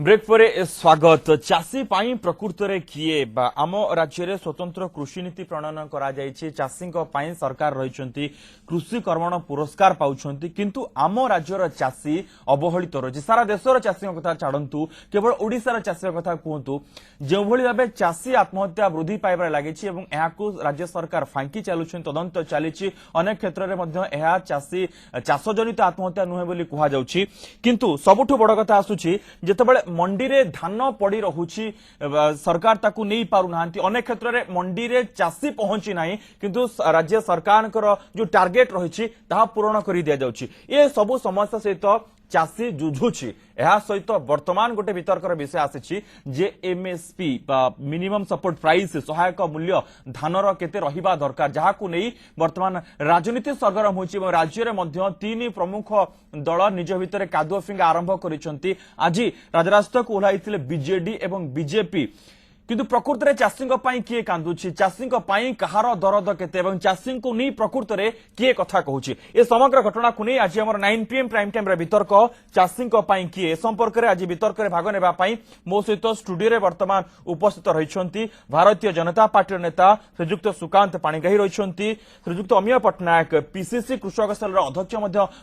Break पर स्वागत। चाषी पाई प्रकृत में किए आम राज्य में स्वतंत्र कृषि नीति प्रणयन करा चाषी सरकार रही कृषि कर्मण पुरस्कार पाउछंती किंतु आम राज्यर चाषी अवहेलित रही। सारा देशर चाषी कथा छाड़ू, केवल ओडिशार चाषी कथा कहतु जो भाव चाषी आत्महत्या वृद्धि पाइबार लगी राज्य सरकार फांकी चलुछन, तदंत चली अनेक क्षेत्र में चाषी चाषजनित आत्महत्या नुहे बोली कहुछि। किंतु सबुठु बड़ कथा आसुछि जेतेबेले मंडी रे धान पड़ी रहुछि सरकार ताकू नहीं पारुना, अनेक क्षेत्र में मंडी रे चाषी पहुंची नाही किंतु राज्य सरकार जो टार्गेट रही पूरण कर दि जाउछि। ये सबु समस्या सहित चाषी जुझुछि। यह सहित वर्तमान गोटे वितर्कर विषय आसी जे एमएसपी मिनिमम सपोर्ट प्राइस सहायक मूल्य धानर केते रहिबा दरकार, जहाकू नहीं वर्तमान राजनीति सरगरम होछि। राज्य में तीन प्रमुख दल निज भितर कादुआ फिंगा आरंभ करिसंती। आज राजरास्ता को ओह्लाइथिले बीजेडी एवं बीजेपी, किंतु प्रकृत में चाषी किए कांदुछि, चाषी कहार दरद केते चाषी को नहीं प्रकृत में किए कथा कहूछि। ए समग्र घटना को नहीं आज आम 9 PM प्राइम टाइम वितर्क चाषी किए संपर्क में आज वितर्क में भाग ने मो सहित स्टूडियो रे वर्तमान उपस्थित रही भारतीय जनता पार्टी नेता श्रीजुक्त सुकांत पाणिग्राही रही, श्रीजुक्त अमीय पट्टनायक पीसीसी कृषक सेल अध्यक्ष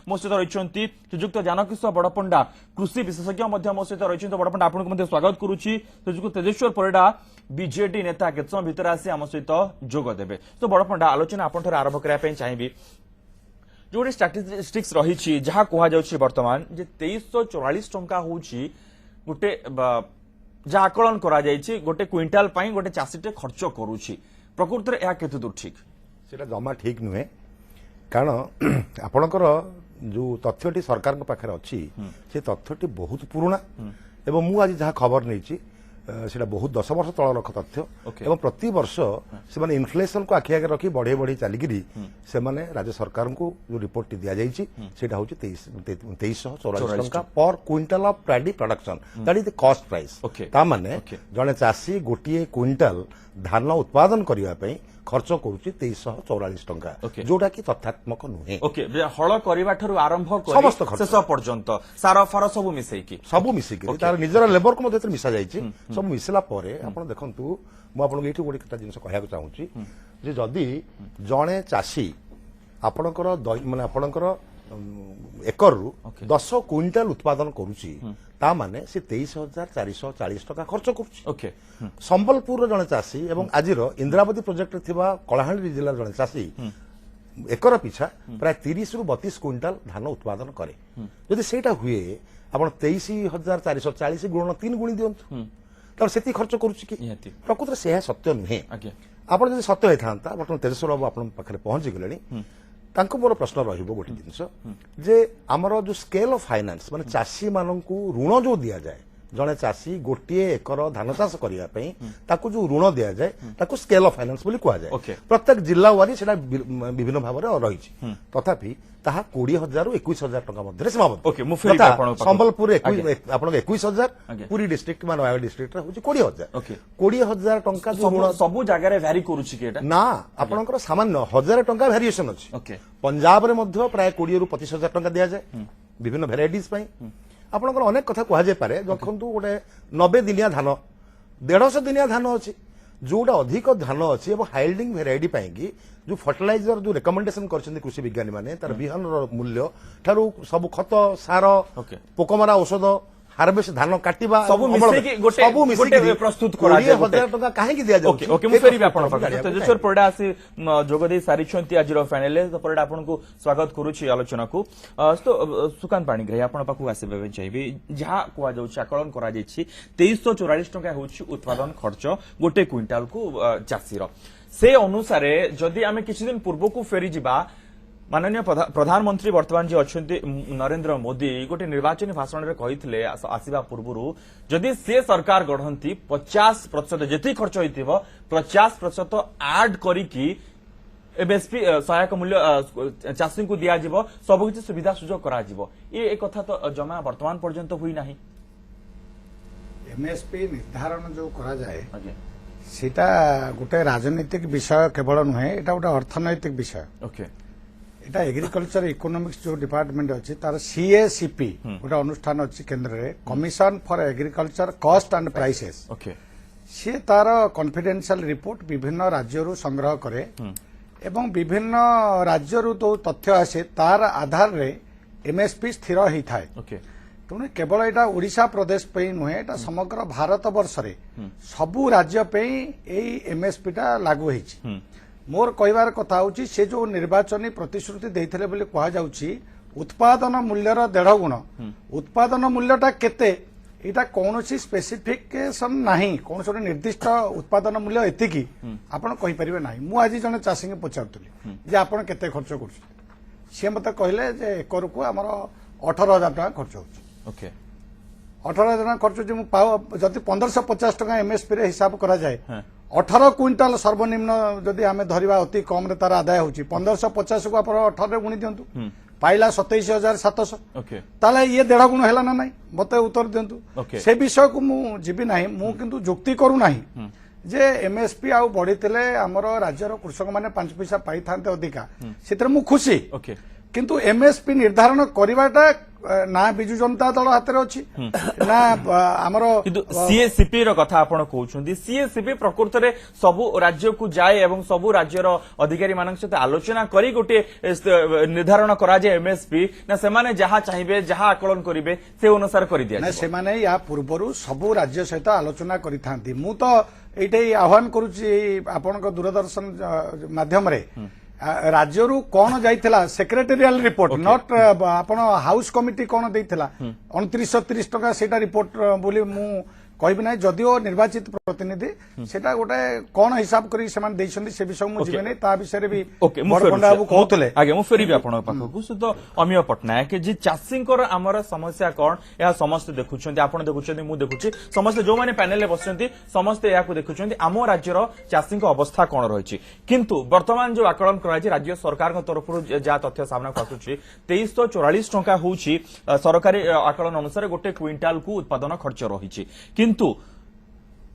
मो सहित रही, श्रीजुक्त जानकिशोर बड़पंडा कृषि विशेषज्ञ मो सहित रही। बड़पंडा आपको स्वागत करुच्ची। श्रीजुक्त तेजेश्वर परिडा बीजेडी नेता केत समय भितर आसी आम सहित जोग देवे। तो बड़पंडा आलोचना आप आरंभ करने चाहिए जो गोटे स्टाटिस्टिक्स रही जहाँ कहुच्छी वर्तमान जे 2344 टंका होची गोटे जहाँ आकलन करा गोटे क्विंटाल पाई गोटे चाषीटे खर्च करुच्ची, प्रकृत में यह केते दूर ठीक? सेटा जमा ठीक नुहे, कारण आपणकर जो तथ्यटी सरकार पाखे अच्छी से तथ्यटी बहुत पुराना एवं मु आज जहाँ खबर नहीं सेटा बहुत 10 वर्ष तल तथ्य एवं प्रति वर्ष से माने इन्फ्लेशन को आखि आगे रखी बढ़े बढ़ी चलिकी से माने राज्य सरकार को जो रिपोर्ट दि जाइए सेटा होची 2344 टंका पर quintal of paddy production, that is the cost price. ता माने जने चाषी गोटे क्विंटाल धान उत्पादन करने पे खर्च करुच्ची 2344 टंका, जोटा कि तथ्यात्मक नुहे। हल करबा ठरु आरंभ समस्त शेष पर्यंत सार फार सब मिसेकी तार निजर लेबर को मध्य मिसा जाइछि। सब मिसला परे आपण देखंतु मु आपन एठी गोटे कथा जिंस कहया चाहूची जे जदी जणे चाषी आपणकर माने आपणकर एकर रु 10 क्विंटाल उत्पादन करुची ता माने से 23,440 टका खर्च करुची। संबलपुर जने चाषी एवं आजिर इंद्रावती प्रोजेक्ट थिबा कलाहांडी जिल्ला जने चाषी एकर पिछा प्राय 30 रु 32 क्विंटाल धान उत्पादन करे। यदि सेटा हुए आपण 23,440 गुणन 3 गुणी दियंतु तर सेती खर्च करुची कि प्रकृत से सत्य नुहे। आपण जदि सत्य होइथांता बर्तमान तेजस्वर बाबू आपण पाखरे पहुंची गेलेनी, तांको मोर प्रश्न रहिबो गोटे जिंस जे आमर जो स्केल ऑफ फाइनेंस माने चाषी माननकु ऋण जो दिया जाए, जने चाषी गोटे एकर धान चाष करिया पई ताकू जो ऋण दिया जाए ताकू स्केल ऑफ फाइनेंस बोली कहा जाए। प्रत्येक जिल्ला वारी सेटा विभिन्न भाव में रही, तथापि ताहा 20,000 रु 21,000 टका मध्य सीमाबद्ध। संबलपुर 21,000, पुरी डिस्ट्रिक्ट मान नयागढ़ डिस्ट्रिक्ट रे होची 20,000 20,000 टंका जो ऋण सब जगह रे वैरी करूची केटा ना आपनकर सामान्य 1,000 टंका वेरिएशन अछि। पंजाब रे मध्य प्राय 20 रु 25,000 टंका दिया जाए विभिन्न वेराइटीज पई। आपनकर अनेक कथा कहा जाय पारे जखंतु गोटे 90 दिनिया धान 150 दिनिया धान अछि जोटा अधिक धान अछि एवं हाइल्डिंग वेराइटी पाएगी जो फर्टिलाइजर जो रेकमेंडेशन करछन्ती कृषि विज्ञानी माने तार बिहन मूल्य ठारू सब खत सार पोकमरा औषध हार्वेस्ट धान काटिबा सब मिसेकी प्रस्तुत करा जाय 20,000 टका काहे कि दिया जाय। ओके मु फेरी आपण पाखरे तेजेश्वर परिडा आसी जोग दे सारी छंती आजिरो फाइनल तो परिडा आपण को स्वागत करूची आलोचना को। तो सुकांत पाणिग्राही आपण पाखु आसीबे चाहिए जहां कोआ जाउ आकलन करा जायछि 2344 टका होछि उत्पादन खर्च गोटे क्विंटाल को चाषीर। से अनुसार जदि आमे किछि दिन पूर्व को फेरी जिबा माननीय प्रधानमंत्री वर्तमान जी अच्छा नरेंद्र मोदी गोटे निर्वाचन भाषण में कही आसवा पूर्व जदि से सरकार गढ़ती 50% जी खर्च हो 50% आड करी एमएसपी सहायक मूल्य चाषी को दिया सबकि सुविधा सुजोग कर कथा तो जमा वर्तमान पर्यंत हुई ना। एमएसपी निर्धारण जो करा जाए सेटा गोटे राजनीतिक विषय केवल नुहे, एटा गोटे अर्थनैतिक विषय। এটা এগ্রিকলচর ইকোନমিক্স जो डिपार्टमेंट अच्छी तार सीएसीपी गोटे अनुष्ठान अच्छी केन्द्र में commission for agriculture cost and prices okay सी तार कॉन्फिडेंशियल रिपोर्ट विभिन्न राज्यरू संग्रह करे एवं विभिन्न राज्यरू तो तथ्य आसे तार आधार रे एमएसपी स्थिर होई थाए ओके तेणु केवल यहाँ ओडिशा प्रदेश पे नुहे एटा समग्र भारत वर्ष रे सबू राज्य पे यही एमएसपी टा लागू होईछि मोर कहबार कथा होची से जो निर्वाचनी प्रतिश्रुति देइथिले बोली कहा जाउची उत्पादन मूल्यर 1.5 गुण उत्पादन मूल्यटा केते एटा कौनसी स्पेसिफिकेशन नाही कौन से निर्दिष्ट उत्पादन मूल्य एतिकी आपण कहि परिबे नाही मु आज जने चाषी के पचारतली जे आपण केते खर्च करछु से मते कहले जे एकर को हमर 18000 टका खर्च होची ओके 18000 टका खर्च जे मु पाव जति 1550 टका एमएसपी रे हिसाब करा जाए 18 क्विंटाल सर्वनिम्न जदि आमे धरिबा अति कम रे तार आदाय होची 1550 को आपण 18 रे गुणी दियंतु पाइला 27700 ओके ताले ये 1.5 गुण हैला ना नाही मते उत्तर दियंतु Okay. से विषय को मु जीबी नाही मु किंतु जुक्ति करू नाही जे एमएसपी आउ बढ़ितले हमर राज्यर कृषक माने 5 पैसा पाई थांते अधिका सेतर मु खुशी ओके किंतु एमएसपी निर्धारण करिवाटा ना बिजु जनता दल हाथ रे अछि ना हमर किंतु सीएसीपी रो कथा आपण कहउछन्ती सीएसीपी प्रकृत रे सबु राज्य को जाए एवं सबु राज्यर अधिकारी मानक सहित आलोचना करी गोटे निर्धारण करा जाए एमएसपी ना से माने जहा चाहिबे जहा आकलन करिवे से अनुसार करि दिया ना से माने या पूर्वरु सबु राज्य सहित आलोचना करिथांती मु तो एटे आह्वान करूची आपनक दूरदर्शन माध्यम रे राज्यरू कौन जाइथिला सेक्रेटेरियल रिपोर्ट नॉट आपण हाउस कमिटी कौन देइथिला 2930 टका सेटा रिपोर्ट बोली मु कहबी ना जदिओ निर्वाचित प्रतिनिधि सेटा गोटे कौन हिसाब करी समान देइछन्ती से विषय मु जीवे नै ता विषय रे भी ओके मु बड़ बाबू कहउतले आगे मु फेरिबे आपण पाखकु सुतो अमिय पटनायक जी चाषींकर हमर समस्या कोन या समस्त देखुछन्ती आपण देखुछन्ती मु देखुछि समस्त जो माने पैनल ले बसछन्ती समस्त या को देखुछन्ती आमो राज्यर चाषींक अवस्था कोन रहिछि किंतु वर्तमान जो आकलन कराइ राज्य सरकार को तरफ जा तथ्य सामना आसुछि 2344 टका होउछि सरकारी आकलन अनुसार गोटे क्विंटाल को उत्पादन खर्च रहिछि किंतु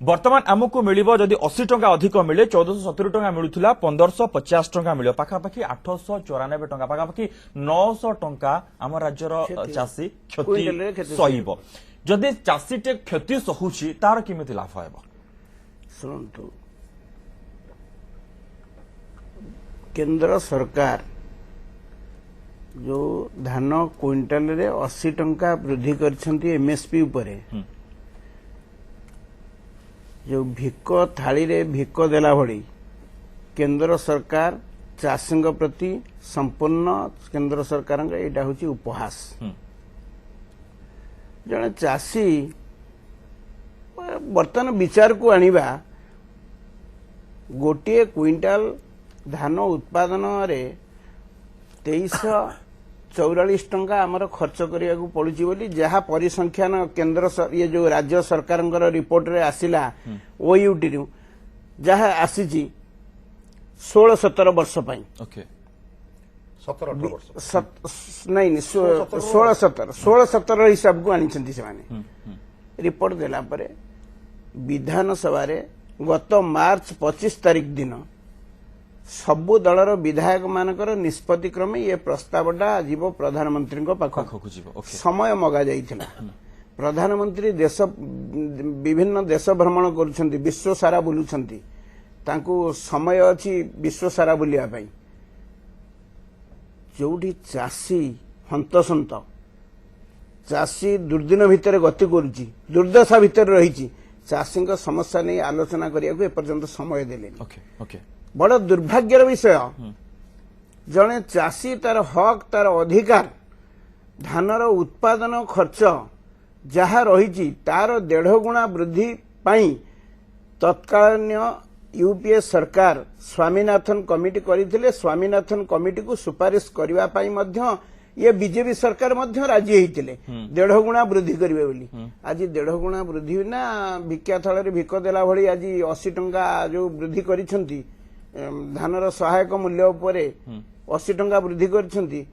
वर्तमान आमको मिलिबो जदि 80 टका अधिक मिले 1470 टका मिलुथिला 1550 टका मिलियो पाखापाखि 894 टका पाखापाखि 900 टका आम राज्यर चाषी क्षति सहिबो जदि चाषीटे क्षति सहुछि तार किमिति लाभ हेबो शुणु केंद्र सरकार जो धान क्विंटाल रे 80 टंका वृद्धि करछंती एमएसपी उपरे जो भिक थाली रे भिक देला भली केंद्र सरकार चाषी प्रति संपूर्ण केंद्र सरकार एटा होची उपहास जने चाषी बर्तमान विचार को आनिबा गोटे क्विंटाल धान उत्पादन रे 2344 टंका आमर खर्च करिया को पड़ुची बोली जहा परिसंख्यान केंद्र ये जो राज्य सरकार रिपोर्ट रे आसिला ओयूटी रु जहा आसीची 16-17 वर्ष पई ओके 17-18 वर्ष नहीं 16-17 हिसाब को आनी से माने रिपोर्ट देला परे विधानसभा रे गत मार्च 25 तारिख दिन सबु दलर विधायक मानकर निष्पत्ति क्रमे ये प्रस्तावटा जीव प्रधानमंत्री पाखक समय मगा जाइथिला प्रधानमंत्री देश विभिन्न देश भ्रमण करुछंती विश्व सारा बुलुछंती तांको समय अछि विश्व सारा बुलिया पई जोठी चाषी हंतसंत चाषी दुर्दिन भितर गति करुची दुर्दशा भितर रहिची चाषी समस्या नहीं आलोचना करिया को एपर्यंत समय देले ओके ओके बड़ दुर्भाग्यर विषय जड़े चाषी तार हक तार अधिकार धानर उत्पादन खर्च जहा रही तार 1.5 गुणा वृद्धि पाई तत्कालीन यूपीए सरकार स्वामीनाथन कमिटी करथिले स्वामीनाथन कमिटी को सुपारिश करबा पाई मध्य ये बीजेपी सरकार मध्य राजी होइतिले 1.5 गुणा वृद्धि करिवे बोली आज 1.5 गुणा वृद्धि ना भिक्षा थळ रे भिक देला भली आज 80 टंका जो वृद्धि करिसंती धानर सहायक मूल्य उपरे 80 टंका वृद्धि करछंती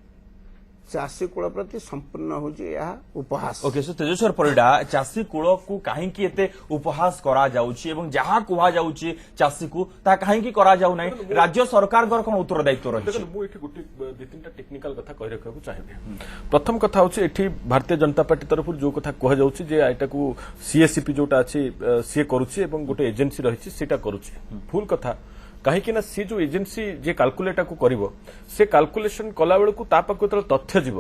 ଚାଷୀ କୂଳ ପ୍ରତି ସମ୍ପୂର୍ଣ୍ଣ ହେଉଛି ଏହା ଉପହାସ। ओके सो तेजेश्वर परिडा चाषी कूल को कहीं एते उपहास करा जाउची एवं जहाँ कुहा जाउची चाषी को ता कहीं करा जाउ नै राज्य सरकार कोन उत्तरदायित्व रही देखो मु एठी गोटे दि तीनटा टेक्निकल कथा कहि रखा चाहिए। प्रथम कथा होची एठी भारतीय जनता पार्टी तरफ जो कथा कह जाउची जे एटा को सीएससीपी जोटा अछि सी करूची एवं गोटे एजेंसी रहिची सेटा करूची भूल कथा कहीं सी जो एजेंसी जे कैलकुलेट को करिवो से कैलकुलेशन कला बेलू ता पाखु जो तथ्य जीव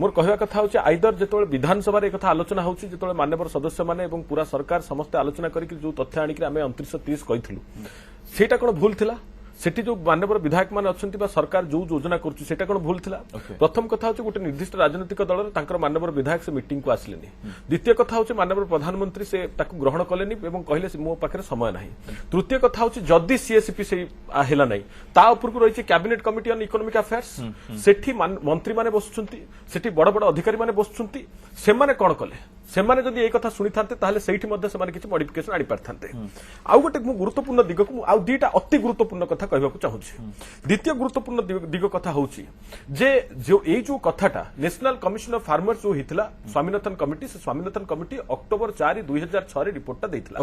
मोर कहवा कथा होची आइदर जेतोळे विधानसभा रे कथा आलोचना होची जेतोळे माननीय सदस्य माने एवं पूरा सरकार समस्त आलोचना करके जो तथ्य आनिक आमे 2930 कहिथिलु सेटा कोन भूल थिला सेठी जो माननीय विधायक मान अछंती बा सरकार जो योजना करछु सेटा कोन भूल थिला। प्रथम कथा होची गोटे निर्दिष्ट राजनीतिक दल तांकर माननीय विधायक से मीटिंग को आसलेनी। द्वितीय कथा होची माननीय प्रधानमंत्री से ताकू ग्रहण कलेनी एवं कहले मो पाखरे समय नाही। तृतीय कथा होची जदी सीएसपी से हेला नाही ता ऊपर को रहिछि cabinet committee on economic affairs सेठी मंत्री माने बसुछंती सेठी बड़ बड़ अधिकारी माने बसुछंती से माने कोन कले से माने जदी ए कथा सुनि थांते ताहले सेठी मध्ये से माने किछि मॉडिफिकेशन आनि पारथांते। आउ गोटे मु गुरुत्वपूर्ण दिग को आउ दीटा अति गुरुत्वपूर्ण कथा कहबाकू चाहूछि। द्वितीय गुरुत्वपूर्ण दिग कथा होछि जे जो ए जो कथाटा नेशनल कमिशन ऑफ फार्मर्स जो हितला स्वामीनाथन कमिटी से स्वामीनाथन कमिटी अक्टोबर 4 2006 रे रिपोर्टटा देथिला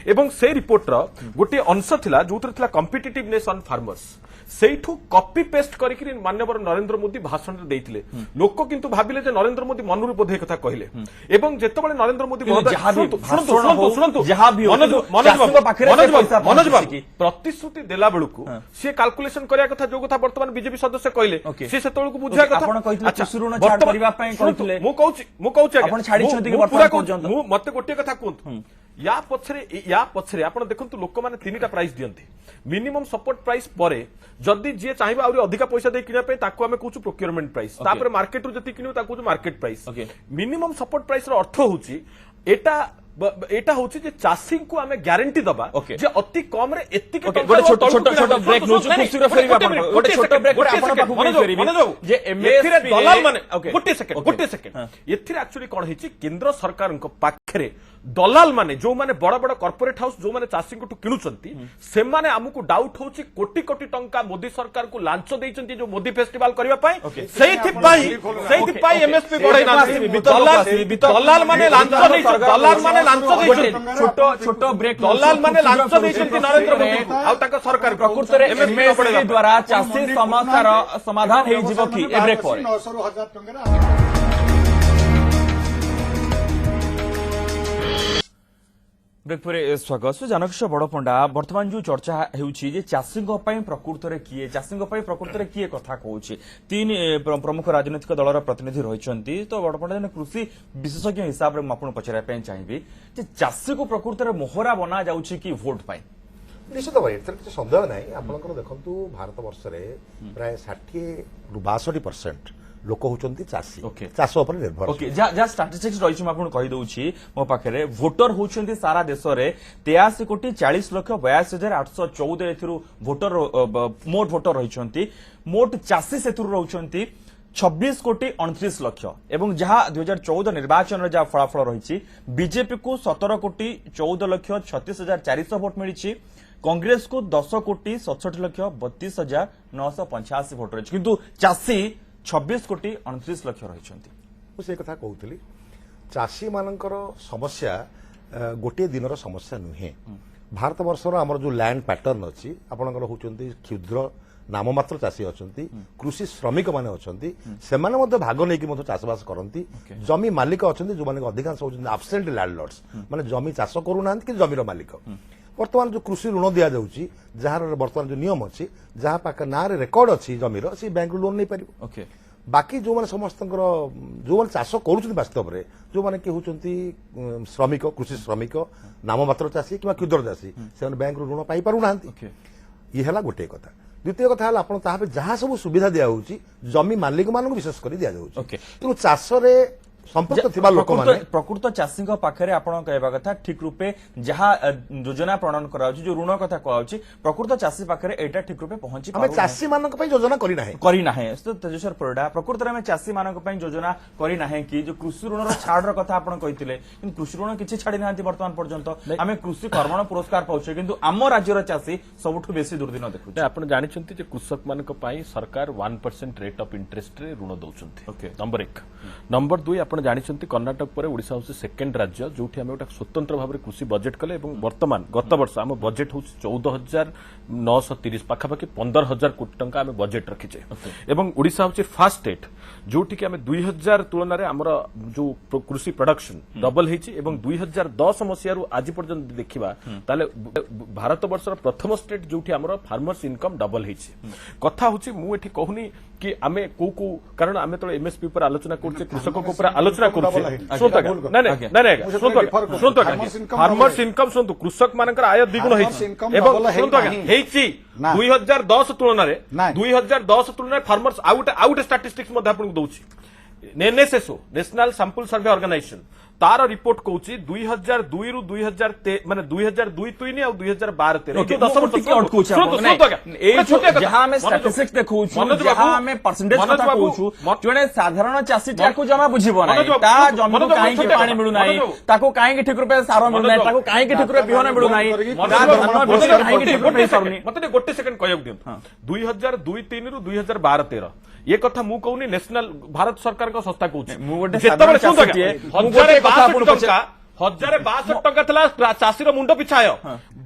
एवं से रिपोर्ट रो गोटे अंश थिला जोथरे थिला कॉम्पिटिटिवनेस ऑन फार्मर्स सेठू कॉपी पेस्ट करिकरी माननीय नरेंद्र मोदी भाषण रे देथिले लोक किंतु भाबिले जे नरेंद्र मोदी मनुर बोधे कथा कहले एवं जेतेबेले नरेंद्र मोदी प्रतिश्रुति देला बेलू सी कैलकुलेशन करिया कथा जो कथा वर्तमान बीजेपी सदस्य कहले सी सेतोळ को बुझिया कथा आपण कहितले सुरुण छाड़ करिवा पई कहितले मु कहूची आपण छाडी छथि वर्तमान पर्यंत मु मते गोटे कथा कहंतु या पछरे आपण देखंतु लोक माने तीनटा प्राइस दियंती मिनिमम सपोर्ट प्राइस परे जदी जे चाहिबा आउरी अधिका पैसा दे किना पे ताको हमें कहूछु प्रोक्योरमेंट प्राइस तापर मार्केट रु जति किनु ताको market price minimum support price रो अर्थ होची एटा होची जे चाषी को आमे गारंटी दबा जे अति कम रे एतिक गोटे छोटो ब्रेक नोचु खुशी रे फेरिबा आपण गोटे छोटो ब्रेक रे आपण पाखु फेरिबी जे एमएसपी दलाल माने गोटे सेकंड एथिरे एक्चुअली कोन हिची केंद्र सरकार को पाखरे दलाल माने जो माने बड़ बड़ कॉर्पोरेट हाउस जो माने चाषी को किनुचंती से माने हमकु डाउट होची कोटी कोटी टंका मोदी सरकार को लांच देइचंती जो मोदी फेस्टिवल करबा पई सेथि पई एमएसपी बढ़ाई ना दलाल माने लांच नै दलाल माने लांच देइचंती छोटो ब्रेक दलाल माने लांच देइचंती नरेंद्र मोदी आ ताका सरकार प्रकृत रे एमएसपी द्वारा चाषी समस्यार समाधान हे जीव की ए ब्रेक पर 900 ରୁ 1000 ଟଙ୍କାରେ ब्रेक पर स्वागत जानकिश बड़ पंडा बर्तमान जो चर्चा होउछि जे चाषी प्रकृत रे किए चाषी प्रकृत रे किए कथा कहूछि तीन प्रमुख राजनीतिक दलर प्रतिनिधि रहिछंती तो बड़ पंडा जने कृषि विशेषज्ञ हिसाब रे आपण पचरा पे चाहिबी जे चाषी को प्रकृत रे मोहरा बना जाउछि कि वोट पाई निश्चित भाई एथर किसी सन्देह नहीं आपनकर देखंतु भारत वर्ष रे प्राय 60 रु 62% लोक होचंती चाषी चाष उपर निर्भर ओके जा स्टैटिस्टिक्स रहिछि म आपन कहि दउछि मो पाखरे वोटर होचंती सारा देश रे 83 कोटी 40 लाख 82,814 एथिरु वोटर मोट वोटर रहिछंती मोट चाषी सेथुरु रहउछंती 26 कोटी 29 लाख एवं जहां 2014 निर्वाचन रे जा फलाफल रहिछि बीजेपी को 17 कोटी 14 लाख 36,400 वोट मिलिछि कांग्रेस को 10 कोटी 67 लाख 32,985 वोट रहिछि किंतु चाषी 26 कोटी 29 लाख रही से कथा कहूली चाषी मानकर समस्या गोटे दिनर समस्या नुहे भारत वर्षर आमर जो लैंड पैटर्न अच्छी आपंकर होती क्षुद्र नाममात्र चाषी अच्छा कृषि श्रमिक मैंने अच्छा भाग नहीं चाषबास करती जमी मालिक अच्छा जो मैंने अधिकांश होती आबसेंट लैंडलॉर्ड्स माने जमी चाष करूना कि जमीर मालिक वर्तमान जो कृषि ऋण दि जाऊँगी जार वर्तमान जो नियम अच्छी जहाँ पाख ना रेकर्ड अच्छी जमीर सी बैंक लोन नहीं पार बाकी जो मैंने समस्त जो मैंने चाष कर वास्तव में जो मैंने कि होती श्रमिक कृषि श्रमिक नाममात्र चाषी कि क्षुद्र चाषी से बैंक ऋण पाई पारूना ये है गोटे कथा द्वितीय कथा आप जहाँ सब सुविधा दिया जमी मालिक मान विशेष कर दि जाऊँगी तेणु चाष संपर्क थिबा लोक माने प्रकृत चाषी पाखे आप कहवा कथा ठीक रूपे जहाँ योजना प्रणयन करा जो ऋण कथा कहूँ प्रकृत चाषी पाखे एटा ठीक रूपे पहुंची आमे चासी मानक पई योजना करी नाही करना है तेजेश्वर परिडा प्रकृत में चाषी मान योजना करना है कि जो कृषि ऋण छाड़ कथा आप कहते कृषि ऋण किसी छाड़ी ना बर्तमान पर्यंत आम कृषि कर्मण पुरस्कार पाचे कि आम राज्यर चाषी सबुठ बेसी दुर्दिन देखुचे ଆପଣ ଜାଣିଛନ୍ତି ଯେ କୃଷକମାନଙ୍କ ପାଇଁ ସରକାର 1% ରେଟ୍ ଅଫ୍ ଇଣ୍ଟରେଷ୍ଟରେ ଋଣ ଦେଉଛନ୍ତି ନମ୍ବର 1 ନମ୍ବର 2 ଆପଣ ଜାଣିଛନ୍ତି କର୍ଣ୍ଣାଟକ ପରେ ଓଡ଼ିଶା ହେଉଛି ସେକେଣ୍ଡ ରାଜ୍ୟ ଯୋଉଠି ଆମେ ଗୋଟେ ସ୍ୱତନ୍ତ୍ର ଭାବରେ କୃଷି ବଜେଟ୍ କଲେ ଏବଂ ବର୍ତ୍ତମାନ ଗତ ବର୍ଷ ଆମ ବଜେଟ୍ ହେଉଛି 14,930 ପାଖାପାଖି 15,000 କୋଟି ଟଙ୍କା ଆମେ ବଜେଟ୍ ରଖିଛେ ଏବଂ ଓଡ଼ିଶା ହେଉଛି ଫାର୍ଷ୍ଟ ଷ୍ଟେଟ୍ ଯୋଉଠିକି ଆମେ 2000 ତୁଳନାରେ ଆମର ଯୋଉ କୃଷି ପ୍ରଡକ୍ସନ ଡବଲ ହେଇଛି ଏବଂ 2010 ମସିହାରୁ ଆଜି ପର୍ଯ୍ୟନ୍ତ ଦେଖିବା ତାହେଲେ ଭାରତ ବର୍ଷର ପ୍ରଥମ ଷ୍ଟେଟ୍ ଯୋଉଠି ଆମର फार्मर्स इनकम डबल होइछि कथा होछि मु एठी कहूनी कि आमे को कारण आमे तो एमएसपी पर आलोचना करछे कृषकों को ऊपर आलोचना करछे सुनतो फार्मर्स इनकम सुनतो कृषक मानकर आय द्विगुण होइछि एवं सुनतो हेइछि 2010 तुलना फार्मर्स आउट स्टैटिस्टिक्स मध्ये आपन दउछि NSSO national sample survey organisation तार रिपोर्ट कहूँ 2002 रु 2000 माने 2002 3 और 2012 साधारण चाषी जमा बुझीबो नै ता जमी काहे पानी मिलु नै ताको काहे ठीक रूपे सार मिलु नै ताको काहे ठीक रूपे बिहन मिलु नै मते गोटे सेकंड कहयक दियन 2002 3 रु 2012 13 ये कथा मु कहूनी नेशनल भारत सरकार का संस्था कहूँ 1062 टंका था चाषीर मुंड पिछा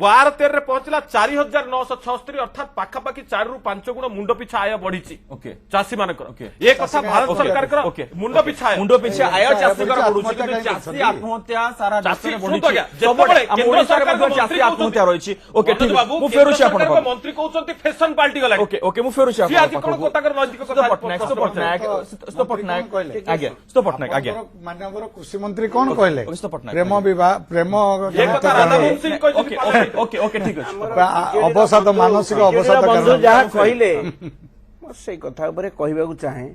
12-13 पहुंचला 4,976 अर्थात पाखापाखि 4 रु 5 गुण मुंड पिछा आय बढ़ी चाषी मान ये कथा भारत सरकार मुंड पिछा आय चाषी चाषी आत्महत्या सारा आत्महत्या रही मंत्री कहते फैशन पार्टी गला माननीय कृषि मंत्री कौन कहले प्रेम विवाह प्रेम अवसाद मानसिक अवसाद बंधु जहाँ कहले से कथा कहवाक चाहे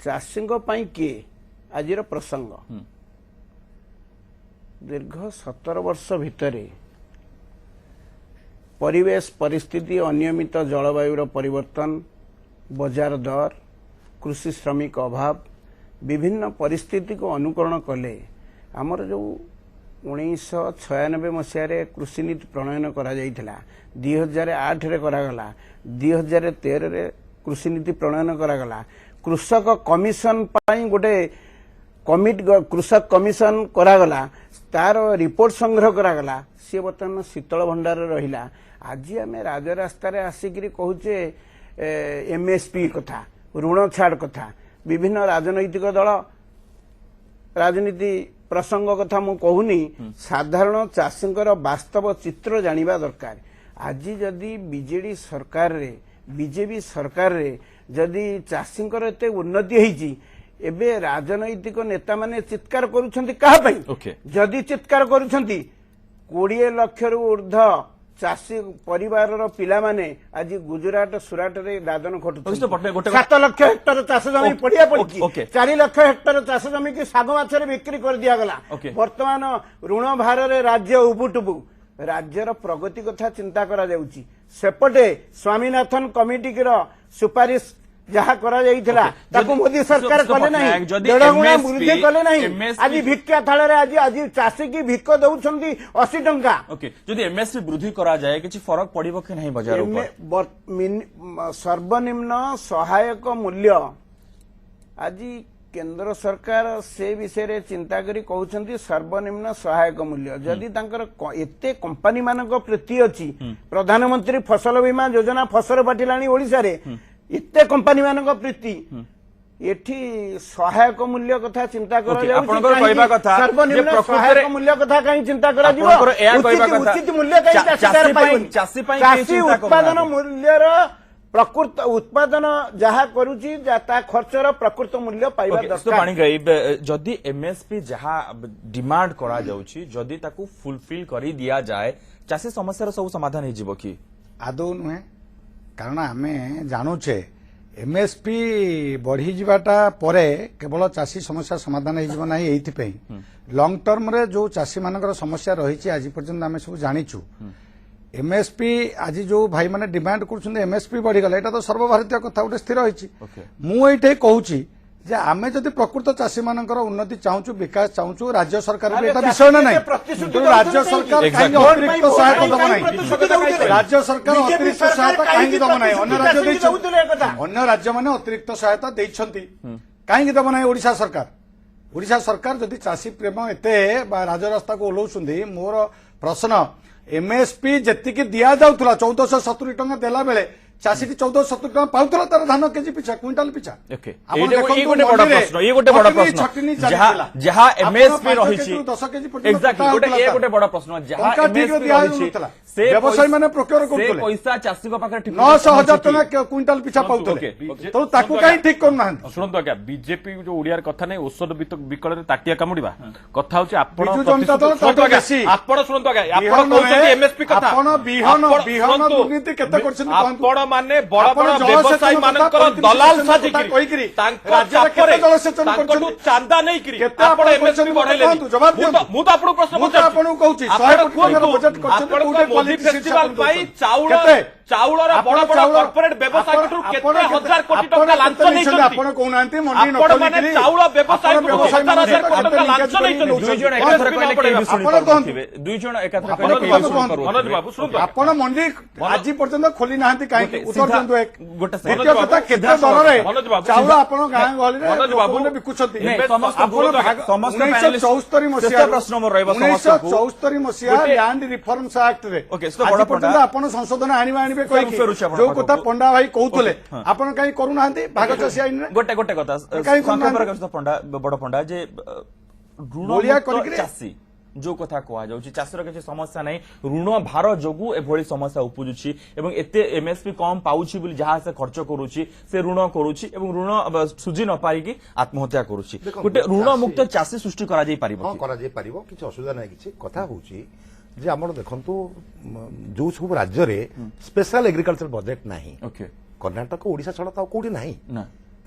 चाषी किए आज प्रसंग दीर्घ 17 वर्ष भितर परिवेश परिस्थिति अनियमित जलवायुर परिवर्तन बजार दर कृषि श्रमिक अभाव विभिन्न परिस्थिति को अनुकरण कले आमर जो 1996 मसीह कृषि नीति प्रणयन करा जाइथिला 2008 रे करागला 2013 रे कृषि नीति प्रणयन करागला कृषक कमिशन पाई गोटे कृषक कमिशन करागला तार रिपोर्ट संग्रह करागला सी बर्तमान शीतल भंडार रहिला आज आम राजरास्तार आसिक कहूचे एमएसपी कथा ऋण छाड़ कथा विभिन्न राजनैतिक दल राजनीति प्रसंग कथा मु कहूनी साधारण चाषींकर वास्तव चित्र जानिबा दरकार आज जदि बीजेडी सरकार रे बीजेपी सरकार रे जदि चाषींकर एते उन्नति होईची एबे राजनैतिक नेता माने चित्कार करूछंती काहा पई जदि चित्कार करूछंती 20 लाख रु ऊर्ध्व चाषी परिवार पिला माने आज गुजरात सुराट रे दादन खटुछंती 7 लाख हेक्टर चाष जमी पड़िया पड़ी 4 लाख हेक्टर चाष जमी की साग माछरे बिक्री कर दिया गला वर्तमान ऋण भार रे राज्य उबुटुबु राज्यर प्रगति कथा चिंता करा जाउची सेपटे स्वामीनाथन कमिटी रो सुपारिश जहाँ करा जाइथिला ताको मोदी सरकार कले नहीं 1.5 गुणा वृद्धि कले नहीं आज भिक्षा थाले रे आज चाषी की भिक्क दउछंती 80 टंका ओके जदि एमएसपी वृद्धि करा जाए किछि फरक पड़िबो कि नहीं बाजार ऊपर सर्वनिम्न सहायक मूल्य आज केंद्र सरकार से विषय रे चिंता करी कहउछंती सर्वनिम्न सहायक मूल्य जदि तांकर एते कंपनी मानक प्रति अछि प्रधानमंत्री फसल बीमा योजना फसल बाटिलाणी ओडिसा रे इत्ते कंपनी मानक प्रीति एठी सहायक मूल्य कथा चिंता करा जाउची सर्वनिम्न सहायक मूल्य कथा काई चिंता करा जिवो उचित मूल्य काई चाषी उत्पादन मूल्यर प्रकृत उत्पादन जहाँ करूची ता खर्चर प्रकृत मूल्य पाइबा दरकार जदि एमएसपी जहाँ डिमांड करा जाउची जदि ताकू फुलफिल करी दिया जाए चाषी समस्या सब समाधान हो जिवो कि आदौ नुहे कारण आमे जानुचे एमएसपी बढ़ी जीवाटा परे केवल चाषी समस्या समाधान हो ना ये लंग टर्म रे जो चाषी मानकर समस्या रही आज पर्यंत आम सब जाचु एमएसपी आज जो भाई मैंने डिमांड कर एमएसपी बढ़ीगला यहाँ तो सर्वभारतीय कथा गोटे स्थिर होती मुझे कहूँ जे आमे जदि प्रकृत चाषी मानकर उन्नति चाहूँ विकास चाहूँ राज्य सरकार भी एटा विषय ना नहीं राज्य सरकार कहीं अतिरिक्त सहायता दब नहीं राज्य सरकार अतिरिक्त सहायता कहीं दब नहीं अन्य राज्य माने अतिरिक्त सहायता देइछंती कहीं दब नहीं ओडिशा सरकार जदि चाषी प्रेम एते राजरास्ता को ओल्लाउछंती मोर प्रश्न एमएसपी जेतिकी दिया जाउथला 1470 टंका देला बेले चाषी 1470 टंका पाउथला तार धान केजी पिछा क्विंटाल पिछा ये गोटे बड़ प्रश्न जहाँ एमएसपी रही 10 केजी ये गोटे बड़ प्रश्न जहाँ एमएसपी रही से व्यवसायी माने प्रोक्योर करथले पैसा चाषी को पाखरे ठीक 900,000 टंका क्विंटाल पिछा पाउथले तो ताकू काई ठीक करना है शुणु आज्ञा बीजेपी जो ओडियार कथा नहीं औषध विकल ताटिया कामुड़ा कथा हूँ बिजु जनता दल ताकू बेसी आपण शुणु आज्ञा आपण कहउछन्ती एमएसपी कथा आपण बिहन दुर्नीति केते करछन आपण माने बड़ बड़ व्यवसायी मानकर दलाल साजी कहिकरी राज्य केते जलसेचन करछन चांदा नहीं करी आपण एमएसपी बढ़ाइले मु तो आपण प्रश्न मु तो आपण कहूची 100 कोटी बजट करछन मोदी फेस्टिवल पाई चाउलर बड़ बड़ कॉर्पोरेट व्यवसाय केते हजार कोटी टका लांच नहीं आपण कहउनांती मंडी न माने चाउल व्यवसाय को हजार कोटी टका लांच नहीं दुई जण एकाथर कहले सुनि पारथिबे दुई जण एकाथर कहले मनोज बाबू सुन आपण मंडी आज पर्यंत खोली नाहंती काहे उत्तर दंदो एक गोटे द्वितीय कथा केते दर रे मनोज बाबू चाउल आपण गां गहली रे मनोज बाबू बिकुछंती समस्त 1974 मसिया प्रश्न मोर रहबो समस्त को 1974 मसिया लैंड रिफॉर्म्स एक्ट रे ओके आज पर्यंत आपण संशोधन आनिबा जो कथा पंडा भाई कहते आपण कहीं करूना भाग चाषी आईन गोटे गोटे कथा पंडा बड़ पंडा जे ऋण चाषी जो कथा कह जाउची चाषर किसी समस्या नहीं ऋण भार जोगु एभली समस्या उपजुची एवं एते एमएसपी कम पाउची बोली जहाँ से खर्च करूची से ऋण करूची एवं ऋण सुझी न पारिकी आत्महत्या करूची गोटे ऋण मुक्त चाषी सृष्टि करा जाई पारिबो करा जाई पारिबो किछि असुविधा नाही किछि कथा होउची जे हमर देखंतु जो सब राज्य रे स्पेशल एग्रीकल्चर बजेट नाही ओके कर्नाटक ओडिशा छडा त कोठी नाही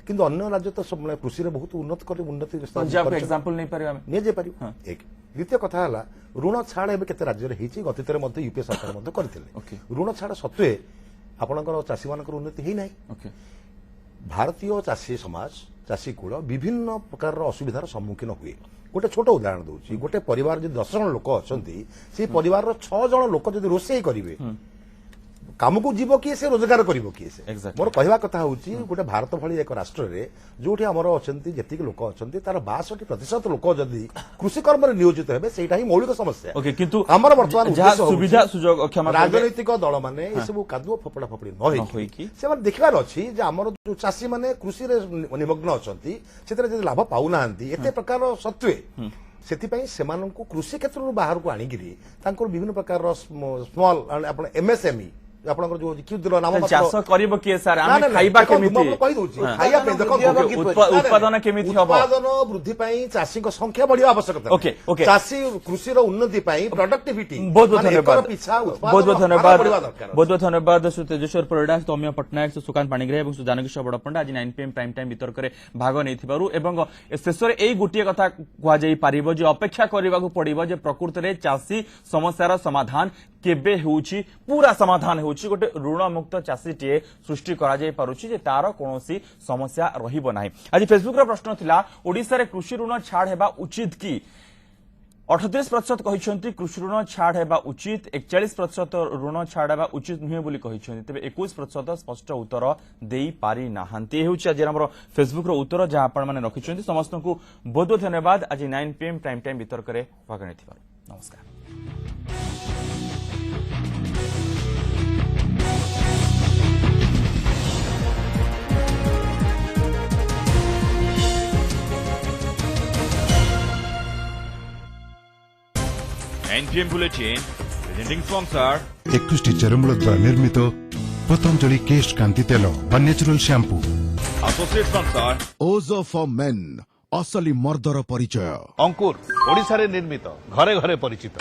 किंतु अन्य राज्य तो सब कृषि रे बहुत उन्नति पंजाब एग्जांपल नहीं पारिबा हम नहीं जे पारिबो एक द्वितीय कथा हला ऋण छाड़ एबे केते राज्य रे हिची गतित रे मध्ये यूपीए सरकार मध्ये करथिले ऋण छाड़ सत्वे आपनकर चाषी मानकर उन्नति हेई नाही ओके भारतीय चाषी समाज चाषी कूल विभिन्न प्रकार असुविधार सम्मुखीन हुए गोटे छोट उदाहरण दूसरी गोटे परिवार जो 10 जन लोक अच्छा से परिवार 6 जन लोक जब रोषे करेंगे काम को जीव किए से रोजगार करिवो किए से मोर कहवा कथा होची गोटे भारत भली एक राष्ट्र रे जोठी हमर अछंती जेतिक लोक अछंती तार 62% लोक जदी कृषि कर्म रे नियोजित हेबे सेटा ही मौलिक समस्या ओके किंतु हमर वर्तमान जहाँ सुविधा सुजोग क्षमा राजनीतिक दल माने ए सब कादुओ फपड़ा फपड़ी न होई से देखबार अछि जे हमर जो चाषी माने कृषि रे निमग्न अछंती सेतरे जदी लाभ पाउ नाहंती एते प्रकार सत्वे सेतिपई सेमानंकु कृषि क्षेत्र बाहर को आनिगिरी तांकर विभिन्न प्रकार स्मॉल आपण एमएसएमई आपनकर जो क्षुद्र नाम चाष करिवो के सर हम खाइबा केमिति कहि दोछि खाइया पे देखो उत्पादन केमिति हबो उत्पादन वृद्धि पई चाषी को संख्या बढ़िया आवश्यकता ओके ओके चाषी कृषि रो उन्नति पई प्रोडक्टिविटी बहुत बहुत धन्यवाद बहुत बहुत धन्यवाद श्री तेजेश्वर परिडा तौम्य पटनायक सुकांत पाणिग्राही और जानकी बड़पंडा आज 9 PM प्राइम टाइम वितर्क रे भाग नेथिबारु एवं शेष रे एई गोटिए कथा कुआ जाई पारिबो जे अपेक्षा करबा को पड़िबो जे प्रकृति रे चाषी समस्यार समाधान केबे होउची पूरा समाधान होउची गोटे ऋण मुक्त चाषीटीए सृष्टि करा जाई पारुची जे तार कोनोसी समस्या रहिबो नाही आज फेसबुक रो प्रश्न थिला ओडिसा रे कृषि ऋण छाड़ हेबा उचित की 38% कहिसंती कृषि ऋण छाड़ हेबा उचित 41% ऋण छाड़ हेबा उचित नुहे बोली कहिसंती तबे 21% स्पष्ट उत्तर देई पारि नाहंती हेउची आज हमरो फेसबुक रो उत्तर जहां आपण माने रखिसंती समस्त को बहुत बहुत धन्यवाद आज 9 PM प्राइम टाइम वितर्क रे भाग नेथिबार नमस्कार। NPM Bulletin, presenting sponsor 21 चेरमूल द्वारा निर्मित पतंजलि केश कांति तेल व नेचुरल शैम्पू associate sponsor ओजो फॉर मेन असली मर्दर परिचय अंकुर ओडिशा रे निर्मित घरे घरे परिचित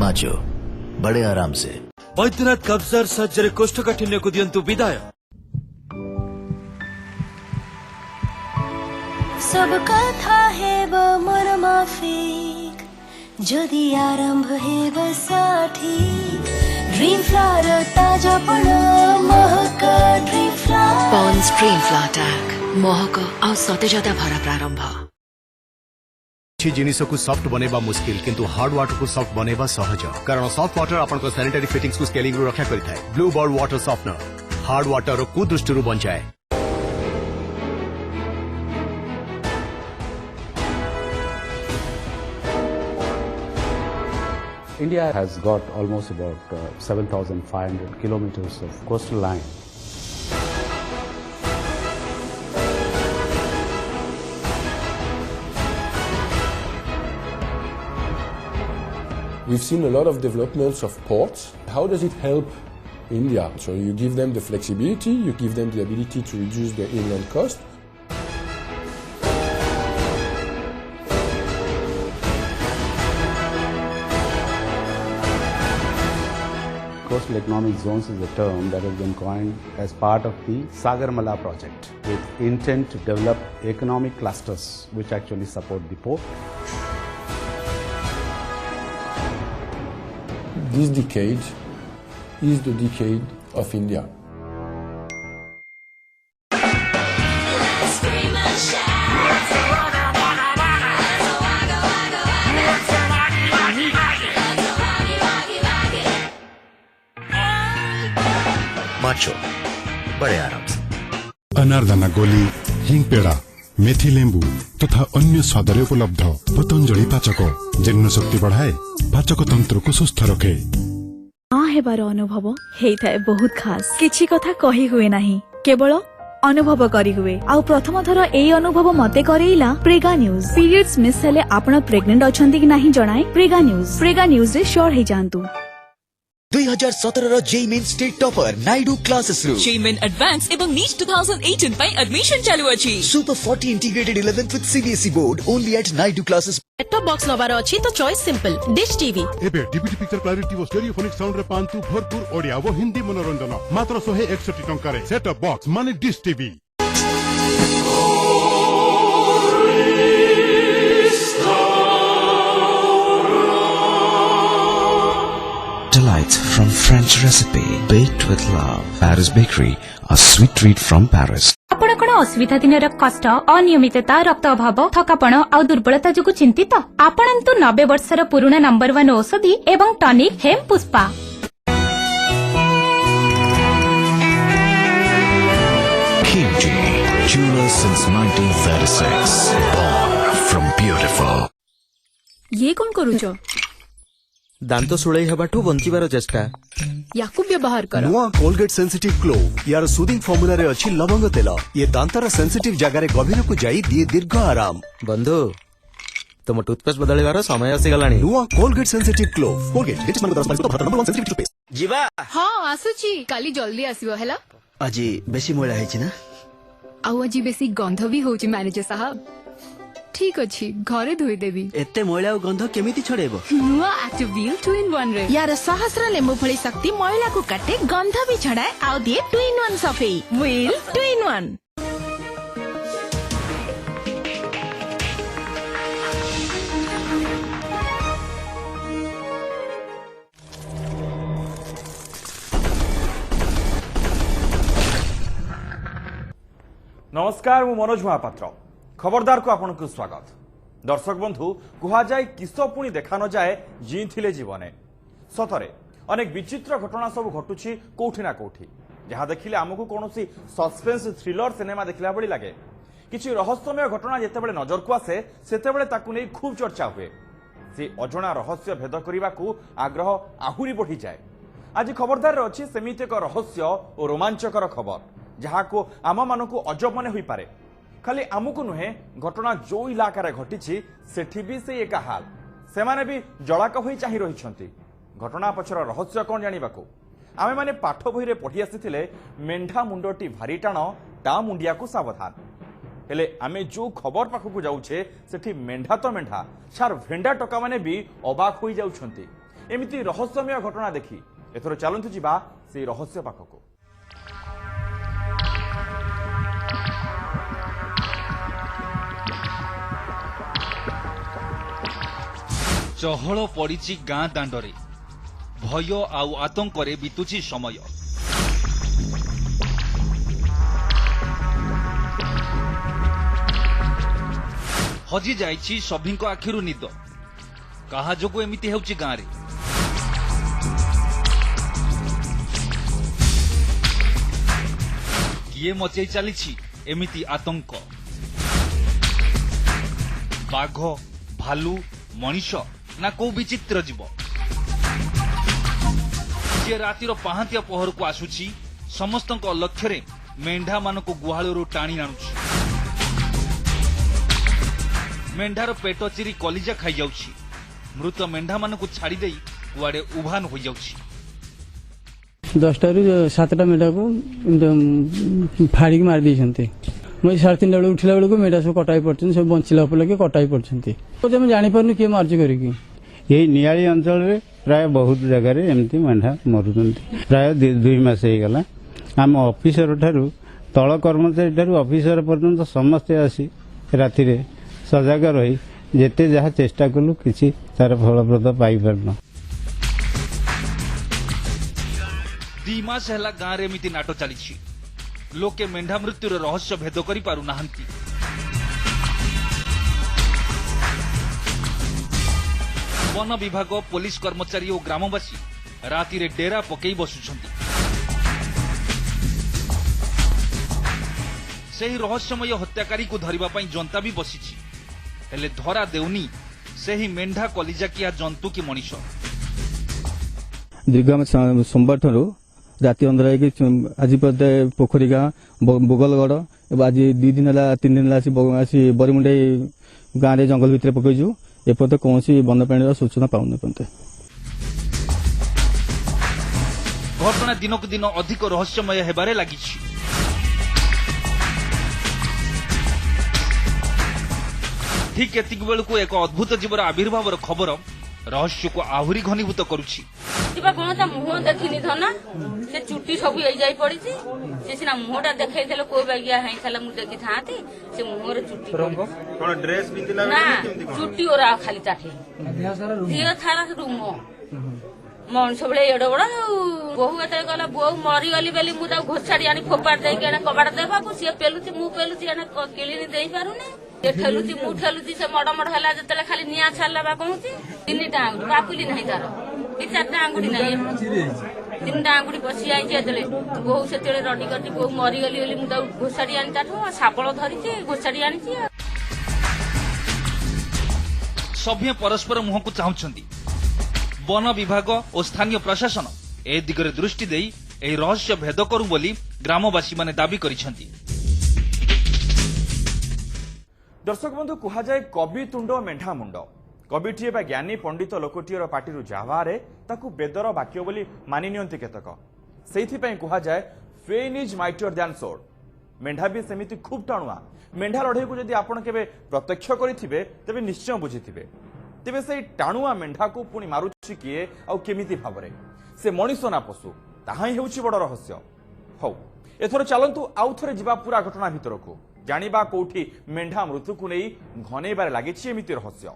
माचो बड़े आराम से बैद्यनाथ कब्जर सर्जरी कोष्ठकाठिन्य को दियंतु विदाय सब कथा हेब मोर माफिक जदि आरंभ हेब सठिक ड्रीम फ्लावर ताजापण महक dream flower Pond's dream flower talc महक आ सतेजता भरा प्रारंभ କିଛି ଜିନିଷକୁ ସଫ୍ଟ ବନେଇବା ମୁସ୍କିଲ କିନ୍ତୁ ହାର୍ଡ ୱାଟରକୁ ସଫ୍ଟ ବନେଇବା ସହଜ କାରଣ ସଫ୍ଟ ୱାଟର ଆପଣଙ୍କ ସାନିଟାରୀ ଫିଟିଂସକୁ ସ୍କେଲିଂରୁ ରକ୍ଷା କରିଥାଏ Blue Bird water softener hard water କୁଦୃଷ୍ଟିରୁ ବଞ୍ଚାଏ India has got almost about 7,500 kilometers of coastal line. We've seen a lot of developments of ports. How does it help India? So you give them the flexibility, you give them the ability to reduce their inland cost. Coastal economic zones is a term that has been coined as part of the Sagarmala project with intent to develop economic clusters which actually support the port. This decade is the decade of India. Macho बड़े आराम से अनारदाना गोली हिंग पेड़ा मेथी लेंबू तथा अन्य स्वादरे उपलब्ध पतंजलि पाचक जीर्ण शक्ति बढ़ाए पाचक तंत्र को सुस्थ रखे हेबार अनुभव हेइथाए बहुत खास किछि कथा कहि हुए नाही केवल अनुभव करी हुए आ प्रथम थर एई अनुभव मते करेइला प्रेगा न्यूज पीरियड्स मिस हेले आपण प्रेग्नेंट अछंती कि नाही जणाए प्रेगा न्यूज रे श्योर हे जानतु 2017 JEE main state topper Naidu classes रु जेई मेन एडवांस एवं नीट 2018 पई एडमिशन चालू अछि super 40 integrated 11th with CBSE board only at Naidu classes set top box नबार अछि तो चॉइस सिंपल डिश टीवी एबे डीवीडी पिक्चर क्लैरिटी और स्टेरियोफोनिक साउंड रे पांतु भरपूर ओडिया वो हिंदी मनोरंजन मात्र 161 टंका रे सेट टॉप बॉक्स माने dish TV Delights from French recipe baked with love. Paris Bakery, a sweet treat from Paris. आपण कोन असुविधा दिन कष्ट अनियमितता रक्त अभाव थकापण आ दुर्बलता जो चिंतित आपणंतु 90 वर्षर पुराना नंबर 1 औषधि एवं tonic Hem Pushpa Kimchi, jeweler since 1936. Born from beautiful. ये कौन करूचो दांत सुळई हेबाठू बंचिबार चेष्टा याकू व्यवहार कर नुआ कोलगेट सेंसिटिव ग्लो यार सूदिंग फॉर्मूला रे अछि लवंग तेल ये दांतर सेंसिटिव जगह रे गभीर को जाई दिए दीर्घ आराम बंधु तुम टूथपेस्ट बदलिबार समय आसी गलानी नुआ Colgate sensitive glow Colgate latest number 10 Bharat number 1 sensitive toothpaste जीवा हां आसुची काली जल्दी आसीबो हैला अजी बेसी मोळा हैछि ना आउ अजी बेसी गंध भी होची मैनेजर साहब ठीक अछि घरे धोई देबी एते मैला गंध केमिति छड़ेबो नुआ एक्टिव व्हील 2 in 1 रे यार सहस्र लेंबू फली शक्ति मैला को काटे गंध भी छड़ाए आ दिए 2 in 1 सफेई व्हील 2 in 1 नमस्कार मु मनोज महापात्र खबरदार को आपनको स्वागत दर्शक बंधु कुहा जाए किस पुणी देखा न जाए जीथिले जीवने सतरे अनेक विचित्र घटना सब घटुची कोठी ना कोठी जहाँ देखिले आमको कौन सस्पेंस थ्रिलर सिनेमा देखला भली लगे किसी रहस्यमय घटना जितेबाला नजर को आसे सेतेबाला नहीं खूब चर्चा हुए से अजणा रहस्य भेद करने को आग्रह आहुरी बढ़ी जाए आज खबरदार अच्छी सेमित एक रहस्य और रोमांचकर खबर जहाँ को आम मानक अजब मन हो पारे खाली आमको नुहे घटना जो इलाकार घटी सेठी भी से एका हाल से माने भी जड़ाक हो चाह रही घटना पछर रहस्य कौन जाना आमे माने पाठ बही पढ़ी आसी मेंढा मुंडटी भारी टाण ता मुंडिया को सावधान हेले आमे जो खबर पाखक जाऊे सेठी मेंढा तो मेंढा सार भेंडा टका माने भी अबाक हो जाउछंती एमिति रहस्यमय घटना देखी एथर चलतु जीवा से रहस्य पाखक ଚହଳ ପଡ଼ିଛି ଗାଁ ଦାଣ୍ଡରେ ଭୟ ଆଉ ଆତଙ୍କରେ ବିତୁଛି ସମୟ। ହଜି ଯାଇଛି ସଭିଙ୍କ ଆଖିରୁ ନିଦ। କାହା ଯୋଗୁଁ ଏମିତି ହେଉଛି ଗାଁରେ? କିଏ ମଚେଇ ଚାଲିଛି ଏମିତି ଆତଙ୍କ? ବାଘ, ଭାଲୁ, ମଣିଷ ନା କୋଉ ବିଚିତ୍ର ଜୀବ? ଯିଏ ରାତିର ପାହାନ୍ତିଆ ପହରକୁ ଆସୁଛି ସମସ୍ତଙ୍କ ଲକ୍ଷ୍ୟରେ ମେଣ୍ଢାମାନଙ୍କୁ ଗୁହାଳରୁ ଟାଣି ଆଣୁଛି। ମେଣ୍ଢାର ପେଟ ଚିରି କଲିଜା ଖାଇଯାଉଛି। ମୃତ ମେଣ୍ଢାମାନଙ୍କୁ ଛାଡ଼ିଦେଇ କୁଆଡେ ଉଭାନ ହୋଇଯାଉଛି। 10ଟାରୁ 7ଟା ମେଣ୍ଢାକୁ ଫାଡ଼ିକି ମାରି ଦେଇଛନ୍ତି। ମୁଁ 3:30 ବେଳକୁ ଉଠିଲା ବେଳକୁ ମେଣ୍ଢା ସବୁ କଟା ହେଇ ପଡୁଛନ୍ତି। ସବୁ ବଞ୍ଚିଲା ଉପରେ କଟା ହେଇ ପଡୁଛନ୍ତି। ଆମେ ଜାଣିପାରୁନି କିଏ ମାରୁଛି କରିକି। ଏଇ ନିଆଳି ଅଞ୍ଚଳରେ ପ୍ରାୟ ବହୁତ ଜାଗାରେ ଏମିତି ମେଣ୍ଢା ମରୁଛନ୍ତି। ପ୍ରାୟ 2 ମାସ ହେଇଗଲା। ଆମ ଅଫିସର ଠାରୁ ତଳ କର୍ମଚାରୀ ଠାରୁ ଅଫିସର ପର୍ଯ୍ୟନ୍ତ ସମସ୍ତେ ଆସି ରାତିରେ ସଜାଗ ରହି ଯେତେ ଯାହା ଚେଷ୍ଟା କଲୁ କିଛି ତାର ଫଳପ୍ରଦ ପାଇପାରୁନ। 2 ମାସ ହେଲା ଗାଁରେ ଏମିତି ନାଟ ଚାଲିଛି। ଲୋକେ ମେଣ୍ଢା ମୃତ୍ୟୁର ରହସ୍ୟ ଭେଦ କରିପାରୁନାହାନ୍ତି। ବନ ବିଭାଗ, ପୋଲିସ କର୍ମଚାରୀ ଓ ଗ୍ରାମବାସୀ ରାତିରେ ଡେରା ପକେଇ ବସୁଛନ୍ତି। ସେହି ରହସ୍ୟମୟ ହତ୍ୟାକାରୀକୁ ଧରିବା ପାଇଁ ଜନ୍ତା ବି ବସିଛି। ହେଲେ ଧରା ଦେଉନି ସେହି ମେଣ୍ଢା କଲିଜାକିଆ ଜନ୍ତୁ କି ମଣିଷ। ଦୀର୍ଘ ସୋମବାର ଠାରୁ ରାତି ଅନ୍ଧାର ହେଇକି ଆଜି ପର୍ଯ୍ୟନ୍ତ ପୋଖରୀ ଗାଁ, ବୋଗଲଗଡ଼ ଏବଂ ଆଜି 2 ଦିନ ହେଲା 3 ଦିନ ହେଲା ଆସି ବରିମୁଣ୍ଡାଇ ଗାଁରେ ଜଙ୍ଗଲ ଭିତରେ ପକେଇଛୁ। ଏପର୍ଯ୍ୟନ୍ତ କୌଣସି ବନ୍ୟପ୍ରାଣୀର ସୂଚନା ପାଉନି। ଘଟଣା ଦିନକୁ ଦିନ ଅଧିକ ରହସ୍ୟମୟ ହେବାରେ ଲାଗିଛି। ଠିକ୍ ଏତିକି ବେଳକୁ ଏକ ଅଦ୍ଭୁତ ଜୀବର ଆବିର୍ଭାବର ଖବର ରହସ୍ୟକୁ ଆହୁରି ଘନୀଭୂତ କରୁଛି। ମୁହଁ ଦେଖିନି ଧନା, ସେ ଚୁଟି ସବୁ ହେଇଯାଇ ପଡିଛି। ସେ ସିନା ମୁହଁଟା ଦେଖେଇଦେଲେ କୋଉ ବାଗିଆ ହେଇଥିଲା ମୁଁ ଦେଖିଥାନ୍ତି। ସେ ମୁହଁର ଚୁଟି ନା ଚୁଟି ଓରା ଖାଲି ତାଠେ ଦିହ ଥାରା ରୁମ ମଣିଷ ବେଳେ ଏଡ ବଡ। ବୋହୁ ଯେତେବେଳେ କହିଲା ବୋଉ ମରିଗଲି ବୋଲି ମୁଁ ତାକୁ ଘୋଷାଡି ଆଣି ଫୋପାଡ଼ି ଦେଇକି ଏଣେ କବାଟ ଦେବାକୁ, ସିଏ ପେଲୁଛି ମୁଁ ପେଲୁଛି ଏଣେ କିଳିନି ଦେଇପାରୁନି। ସେ ଠେଲୁଛି ମୁଁ ଠେଲୁଛି। ସେ ମଡ ହେଲା ଯେତେବେଳେ ଖାଲି ନିଆଁ ଛାଡ଼ିଲା ବା କହୁଛି। 3ଟା ଆଙ୍ଗୁଠି ବାକୁଲି ନାହିଁ ତାର, 4ଟା ଆଙ୍ଗୁଠି ନାହିଁ, 3ଟା ଆଙ୍ଗୁଠି ବସି ଯାଇଛି। ଯେତେବେଳେ ବୋଉ ସେତେବେଳେ ରଡି କରିଛି ବୋଉ ମରିଗଲି ବୋଲି ମୁଁ ତାକୁ ଘୋଷାଡି ଆଣି ତାଠୁ ଶାବଳ ଧରିଛି ଘୋଷାଡି ଆଣିଛି। ସଭ୍ୟ ପରସ୍ପର ମୁହଁକୁ ଚାହୁଁଛନ୍ତି। ବନ ବିଭାଗ ଓ ସ୍ଥାନୀୟ ପ୍ରଶାସନ ଏ ଦିଗରେ ଦୃଷ୍ଟି ଦେଇ ଏହି ରହସ୍ୟ ଭେଦ କରୁ ବୋଲି ଗ୍ରାମବାସୀମାନେ ଦାବି କରିଛନ୍ତି। ଦର୍ଶକ ବନ୍ଧୁ, କୁହାଯାଏ କବି ତୁଣ୍ଡ ମେଣ୍ଢା ମୁଣ୍ଡ। କବିଟିଏ ବା ଜ୍ଞାନୀ ପଣ୍ଡିତ ଲୋକଟିଏର ପାଟିରୁ ଯାହା ବାହାରେ ତାକୁ ବେଦର ବାକ୍ୟ ବୋଲି ମାନି ନିଅନ୍ତି କେତେକ। ସେଇଥିପାଇଁ କୁହାଯାଏ ଫେନ୍ ଇଜ୍ ମାଇଟିୟର ଦ୍ୟାନ୍ ସୋର୍ଡ। ମେଣ୍ଢା ବି ସେମିତି ଖୁବ୍ ଟାଣୁଆ। ମେଣ୍ଢା ଲଢ଼େଇକୁ ଯଦି ଆପଣ କେବେ ପ୍ରତ୍ୟକ୍ଷ କରିଥିବେ ତେବେ ନିଶ୍ଚୟ ବୁଝିଥିବେ। ତେବେ ସେଇ ଟାଣୁଆ ମେଣ୍ଢାକୁ ପୁଣି ମାରୁଛି କିଏ ଆଉ କେମିତି ଭାବରେ? ସେ ମଣିଷ ନା ପଶୁ? ତାହା ହିଁ ହେଉଛି ବଡ଼ ରହସ୍ୟ। ହଉ, ଏଥର ଚାଲନ୍ତୁ ଆଉ ଥରେ ଯିବା ପୁରା ଘଟଣା ଭିତରକୁ, ଜାଣିବା କୋଉଠି ମେଣ୍ଢା ମୃତ୍ୟୁକୁ ନେଇ ଘନେଇବାରେ ଲାଗିଛି ଏମିତି ରହସ୍ୟ।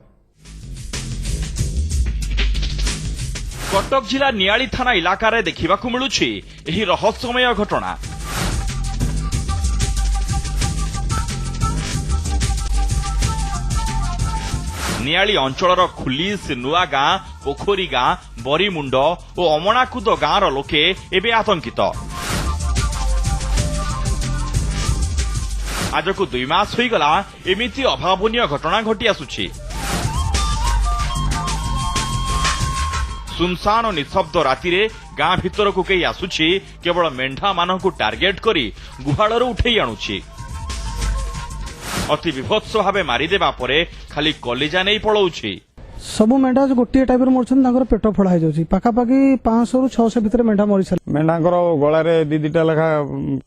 କଟକ ଜିଲ୍ଲା ନିଆଳି ଥାନା ଇଲାକାରେ ଦେଖିବାକୁ ମିଳୁଛି ଏହି ରହସ୍ୟମୟ ଘଟଣା। ନିଆଳି ଅଞ୍ଚଳର ଖୁଲି, ସିନୁଆ ଗାଁ, ପୋଖରୀ ଗାଁ, ବରିମୁଣ୍ଡ ଓ ଅମଣାକୁଦ ଗାଁର ଲୋକେ ଏବେ ଆତଙ୍କିତ। ଆଜକୁ 2 ମାସ ହୋଇଗଲା ଏମିତି ଅଭାବନୀୟ ଘଟଣା ଘଟି ଆସୁଛି। ସୁନସାନ ଓ ନିଶବ୍ଦ ରାତିରେ ଗାଁ ଭିତରକୁ କେହି ଆସୁଛି କେବଳ ମେଣ୍ଢାମାନଙ୍କୁ ଟାର୍ଗେଟ କରି ଗୁହାଳରୁ ଉଠେଇ ଆଣୁଛି। ଅତି ବିଭତ୍ସ ଭାବେ ମାରିଦେବା ପରେ ଖାଲି କଲିଜା ନେଇ ପଳାଉଛି। ସବୁ ମେଣ୍ଢା ଗୋଟିଏ ଟାଇପର ମରୁଛନ୍ତି, ତାଙ୍କର ପେଟ ଫୋଡା ହେଇଯାଉଛି। ପାଖାପାଖି 500ରୁ 600 ଭିତରେ ମେଣ୍ଢା ମରିସାରିଲେ। ମେଣ୍ଢାଙ୍କର ଗଳାରେ 2-2ଟା ଲେଖା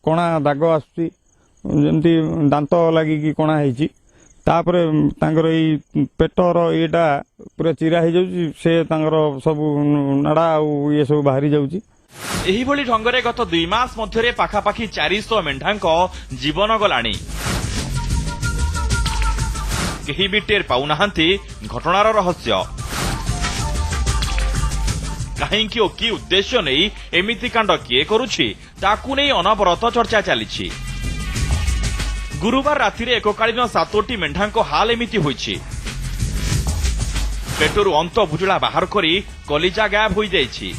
କଣା ଦାଗ ଆସୁଛି, ଯେମିତି ଦାନ୍ତ ଲାଗିକି କଣା ହେଇଛି। ତାପରେ ତାଙ୍କର ଏଇ ପେଟର ଇଏଟା ପୁରା ଚିରା ହେଇଯାଉଛି। ସେ ତାଙ୍କର ସବୁ ନାଡା ଆଉ ଇଏ ସବୁ ବାହାରି ଯାଉଛି। ଏହିଭଳି ଢଙ୍ଗରେ ଗତ 2 ମାସ ମଧ୍ୟରେ ପାଖାପାଖି 400 ମେଣ୍ଢାଙ୍କ ଜୀବନ ଗଲାଣି। କେହି ବି ଟେର ପାଉନାହାନ୍ତି ଘଟଣାର ରହସ୍ୟ। କାହିଁକି ଓ କି ଉଦ୍ଦେଶ୍ୟ ନେଇ ଏମିତି କାଣ୍ଡ କିଏ କରୁଛି ତାକୁ ନେଇ ଅନବରତ ଚର୍ଚ୍ଚା ଚାଲିଛି। ଗୁରୁବାର ରାତିରେ ଏକକାଳୀନ 7ଟି ମେଣ୍ଢାଙ୍କ ହାଲ ଏମିତି ହୋଇଛି। ପେଟରୁ ଅନ୍ତ ବୁଜୁଳା ବାହାର କରି କଲିଜା ଗାୟବ ହୋଇଯାଇଛି।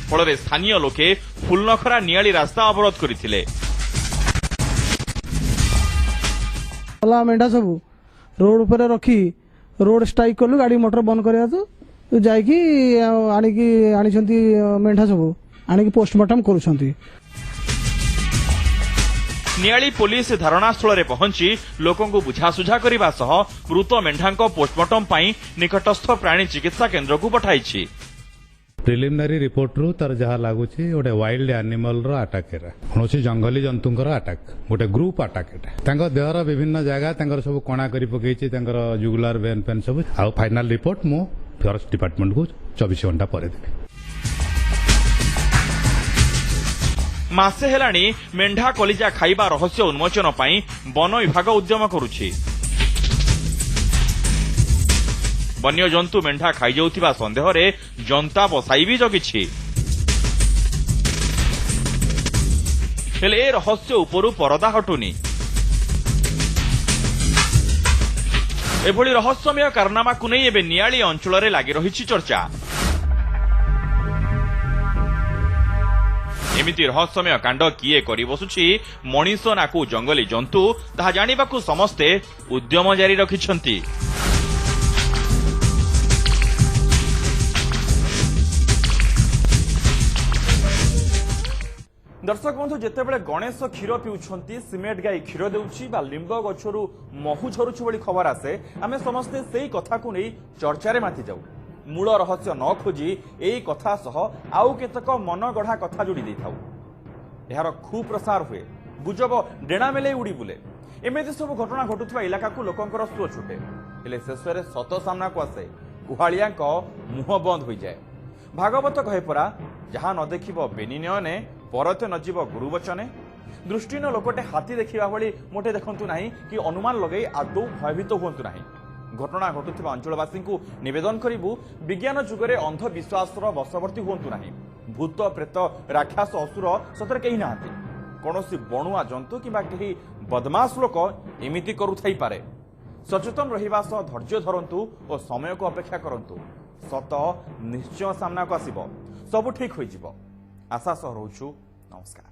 ଫଳରେ ସ୍ଥାନୀୟ ଲୋକେ ଫୁଲନଖରା ନିଆଳି ରାସ୍ତା ଅବରୋଧ କରିଥିଲେ। ମେଣ୍ଢା ସବୁ ରୋଡ ଉପରେ ରଖି ରୋଡ ଷ୍ଟ୍ରାଇକ୍ କଲୁ, ଗାଡି ମୋଟର ବନ୍ଦ କରିବା ତ ଯାଇକି ଆଣିଛନ୍ତି ମେଣ୍ଢା ସବୁ ଆଣିକି ପୋଷ୍ଟମର୍ଟମ କରୁଛନ୍ତି। ନିଆଳି ପୋଲିସ ଧାରଣାସ୍ଥଳରେ ପହଞ୍ଚି ଲୋକଙ୍କୁ ବୁଝାସୁଝା କରିବା ସହ ମୃତ ମେଣ୍ଢାଙ୍କ ପୋଷ୍ଟମର୍ଟମ ପାଇଁ ନିକଟସ୍ଥ ପ୍ରାଣୀ ଚିକିତ୍ସା କେନ୍ଦ୍ରକୁ ପଠାଇଛି। ପ୍ରିଲିମିନାରୀ ରିପୋର୍ଟରୁ ତାର ଯାହା ଲାଗୁଛି ଗୋଟେ ୱାଇଲ୍ଡ ଆନିମଲର ଆଟାକ୍ ଏରା କୌଣସି ଜଙ୍ଗଲୀ ଜନ୍ତୁଙ୍କର ଆଟାକ୍, ଗୋଟେ ଗ୍ରୁପ ଆଟାକ୍ ଏଟା। ତାଙ୍କ ଦେହର ବିଭିନ୍ନ ଜାଗା ତାଙ୍କର ସବୁ କଣା କରି ପକେଇଛି, ତାଙ୍କର ଜୁଗୁଲାର ଭେନ୍ ଫେନ୍ ସବୁ। ଆଉ ଫାଇନାଲ ରିପୋର୍ଟ ମୁଁ ଫରେଷ୍ଟ ଡିପାର୍ଟମେଣ୍ଟକୁ 24 ଘଣ୍ଟା ପରେ ଦେବି। ମାସେ ହେଲାଣି ମେଣ୍ଢା କଲିଜା ଖାଇବା ରହସ୍ୟ ଉନ୍ମୋଚନ ପାଇଁ ବନ ବିଭାଗ ଉଦ୍ୟମ କରୁଛି। ବନ୍ୟଜନ୍ତୁ ମେଣ୍ଢା ଖାଇଯାଉଥିବା ସନ୍ଦେହରେ ଜନ୍ତା ବସାଇ ବି ଜଗିଛି। ହେଲେ ଏ ରହସ୍ୟ ଉପରୁ ପରଦା ହଟୁନି। ଏଭଳି ରହସ୍ୟମୟ କାରନାମାକୁ ନେଇ ଏବେ ନିଆଳି ଅଞ୍ଚଳରେ ଲାଗି ରହିଛି ଚର୍ଚ୍ଚା। ଏମିତି ରହସ୍ୟମୟ କାଣ୍ଡ କିଏ କରି ବସୁଛି, ମଣିଷ ନାକୁ ଜଙ୍ଗଲୀ ଜନ୍ତୁ, ତାହା ଜାଣିବାକୁ ସମସ୍ତେ ଉଦ୍ୟମ ଜାରି ରଖିଛନ୍ତି। दर्शक बंधु जितेबाला गणेश क्षीर पिउछंती, सिमेंट गाई क्षीर देउछि बा लिंब गछरु महु झरुछि बळी खबर आसे, आमे समस्ते सेही कथा को नै चर्चारे माथि जाऊ। मूल रहस्य न खोजी एई कथा सह आउ केतक मन गढ़ा कथा जोड़ी देथाउ। एहार खूब प्रसार हुए, गुजब डेणा मेले उड़ी बुले। एमेति सब घटना घटुथबा इलाका को लोकंकर सुओ छुटे, हेले शेषरे सत सामना को आसे, गुहालियाक मुह बंद होई जाए। भागवत कहे परा, जहा न देखिब बेनी नयने परते नजीब गुरु वचने। दृष्टिहीन लोकटे हाथी देखा भली मोटे देखु ना कि अनुमान लगे आदौ भयभीत हूँ ना। घटना घटुवा अंचलवासी निवेदन करूँ, विज्ञान जुगरे अंधविश्वास बशवर्ती हूँ ना। भूत प्रेत राक्षस असुर सतरे कहीं ना, कौन बणुआ जंतु कि बदमाश लोक एमती करुथाइपारे। सचेतन रहिबा सह धैर्य धरंतु और समय को अपेक्षा करंतु। सत निश्चय सामना को आसिब, सब ठीक हो जिवो। आशा सह रहूछु। नमस्कार।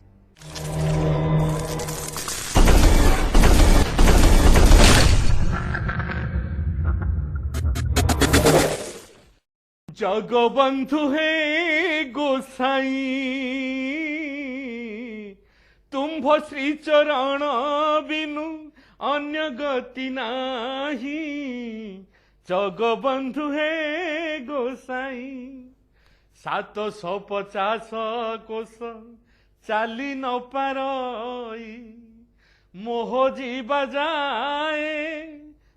जगबंधु हे गोसाई, तुम्भ श्री चरण बिनु अन्य गति नाही। जगबंधु हे गोसाई, 750 कोश चाली न पारई। मोह जीवा जाए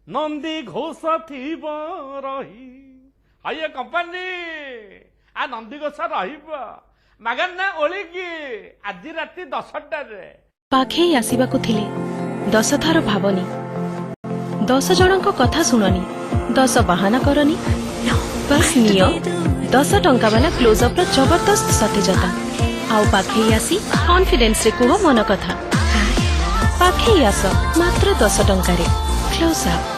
नंदी घोष थिब रही। आइए कंपनी आ नंदी घोष रहिब मगर ना ओळिकी आज राति 10टा रे। पाखे आसीबाकू थिले 10 थर भावनी, 10 जनक कथा शुणनी, 10 बहाना करनी। बस नियो 10 टंका वाला क्लोजअप रो जबरदस्त सतेजता। आउ पाखे आसी कॉन्फिडेंस रे कुह मन कथा। पाखे आस मात्र 10 टंका रे क्लोजअप।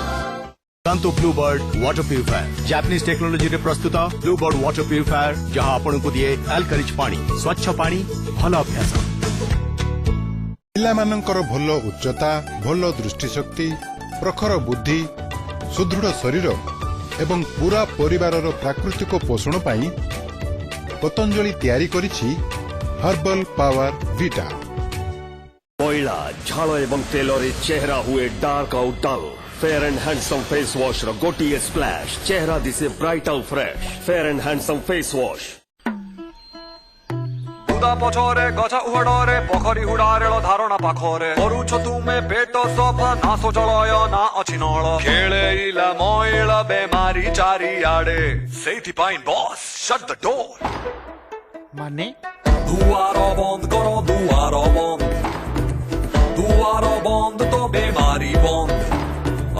कांतो blue bird water purifier Japanese technology रे प्रस्तुत ब्लू बर्ड वाटर प्यूरिफायर, जहां आपण को दिए अल्कलिच पानी, स्वच्छ पानी, भल अभ्यास। पिलामानंकर भल उच्चता, भल दृष्टिशक्ति, प्रखर बुद्धि, सुदृढ़ शरीर एवं पूरा परिवारर प्राकृतिक पोषण पाई पतंजलि तैयारी करिछि हर्बल पावर विटा। मैला झाल एवं तेल चेहरा हुए डार्क आउट dull. Fair and Handsome face wash रो गोटिए स्प्लैश, चेहरा दिसे ब्राइट आउ fresh. Fair and Handsome face wash. बुदा पछरे गछा उहडरे पोखरी हुडा रेल धारणा पाखरे करूछ तुमे पेट सफा ना शौचालय ना अछि नळ खेलेइला मैला बेमारी चारिआडे सेठी पाइन बॉस शट द डोर माने दुआर बंद करो दुआर बंद तो बेमारी बंद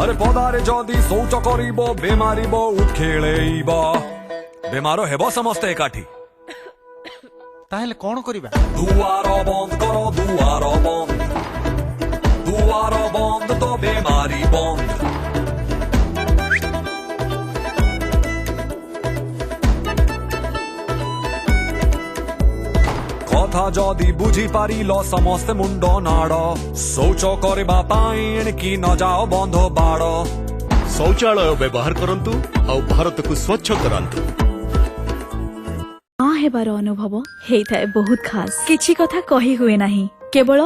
अरे पदारे जदि शौच करिब बेमारिब उठखेलेइब बेमार हेब समस्ते एकाठी ताहेले कौन करिबा दुआर बंद करो दुआर बंद तो बेमारी बंद कथा जदि बुझी पारिल समस्ते मुंड नाड़ शौच करबा पाई एणकी न जाओ बंध बाड़ शौचालय व्यवहार करंतु और भारत को स्वच्छ करंतु माँ हेबार अनुभव हेइथाए बहुत खास किछि कथा कहि हुए नाही केवल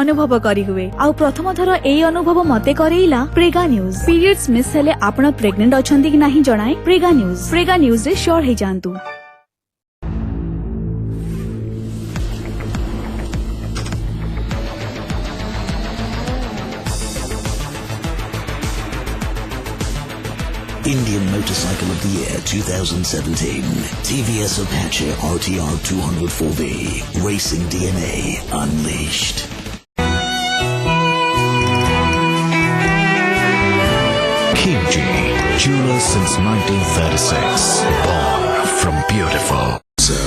अनुभव करी हुए आउ प्रथम थर एई अनुभव मते करेइला प्रेगा न्यूज पीरियड्स मिस हेले आपण प्रेग्नेंट अछंती कि नाही जणाए प्रेगा न्यूज रे श्योर हे जानतु Indian Motorcycle of the Year 2017 TVS Apache RTR 204V Racing DNA Unleashed. Kimchi, jeweler since 1936, born from beautiful. So,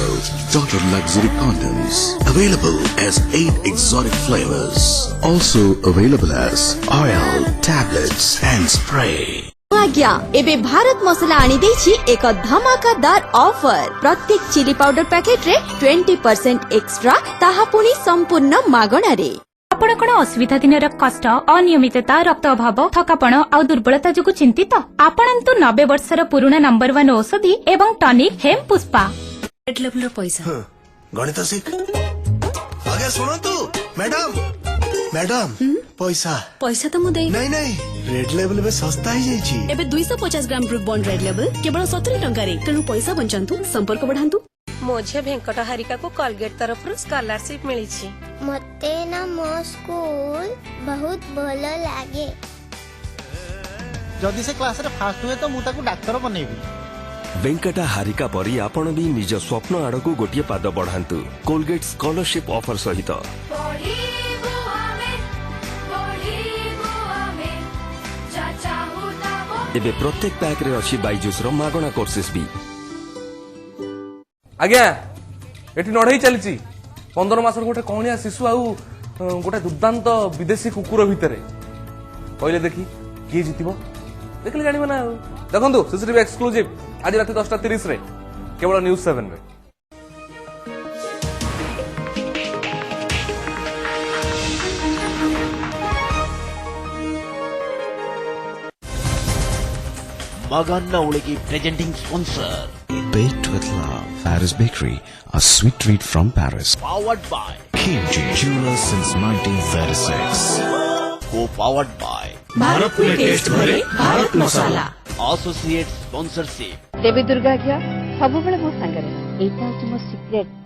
Dr. Luxury Condoms, available as 8 exotic flavors, also available as oil, tablets and spray. आज्ञा एबे भारत मसला आनी देछि एक धमाकादार offer प्रत्येक chilli powder packet रे 20% extra ताहा पुनी संपूर्ण मागणा रे आपण कोन असुविधा दिनर कष्ट अनियमितता रक्त अभाव थकापण आ दुर्बलता जोगु चिंतित आपणंतु 90 वर्षर पुराना नंबर 1 औषधि एवं टॉनिक हेम पुष्पा रेड लेवल पैसा गणित सीख आगे सुनो तू मैडम पैसा तो मुदे नहीं रेड लेवल में सस्ता ही जाइछि एबे 250 ग्राम ब्रुक बॉन्ड रेड लेवल केवल 70 टंका रे तेनु पैसा बंचांतु संपर्क बढ़ांतु मो झे भेंकट हारिका को कोलगेट तरफ स्कॉलरशिप मिली छी मते ना मो स्कूल बहुत भलो लागे जदि से क्लास रे फास्ट हुए तो मु ताकू डॉक्टर बनेबी वेंकटा हारिका परी आपण भी निज स्वप्न आड़क गोटे पाद बढ़ातु कोलगेट स्कॉलरशिप ऑफर सहित एबे प्रत्येक पैक रे अछि बाइजुस रो मागणा कोर्सेस भी आज्ञा एठी नढई चलीची 15 मास गोटे कौनिया शिशु आउ गोटे दुर्दांत विदेशी कुकुर भितरे कहले देखी किए जितिबो देखले जानिबो ना देखंतु सीसीटीवी एक्सक्लूसिव आज रात 10:30 रे केवल न्यूज 7 रे Magana Uligi presenting sponsor. Baked with love. Paris Bakery, a sweet treat from Paris. Powered by Kimchi, jeweler since 1936. Co-powered by Bharat में टेस्ट भरे भारत मसाला Associate sponsorship. देवी दुर्गा क्या सब बेले मो संगरे एटा होची मो सीक्रेट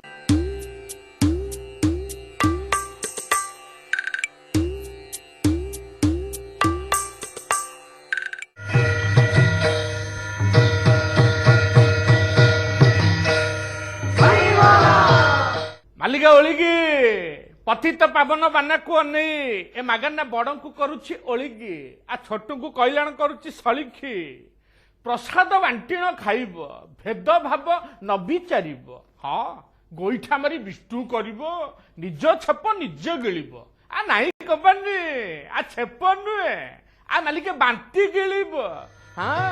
मालिका ओलिगी पतित पावन बाना को अनै ए मागना बड़ को करुछि ओलिगी आ छोटू को कैलाण करुछि सलिखी प्रसाद बांटीण खाइब भेद भाव न विचारिब हाँ गोईठा मारी विष्णु करिब निज छेप निज गिलिब आ नाही कबानी आ छेप नुए आ मालिके बांती गिलिब हाँ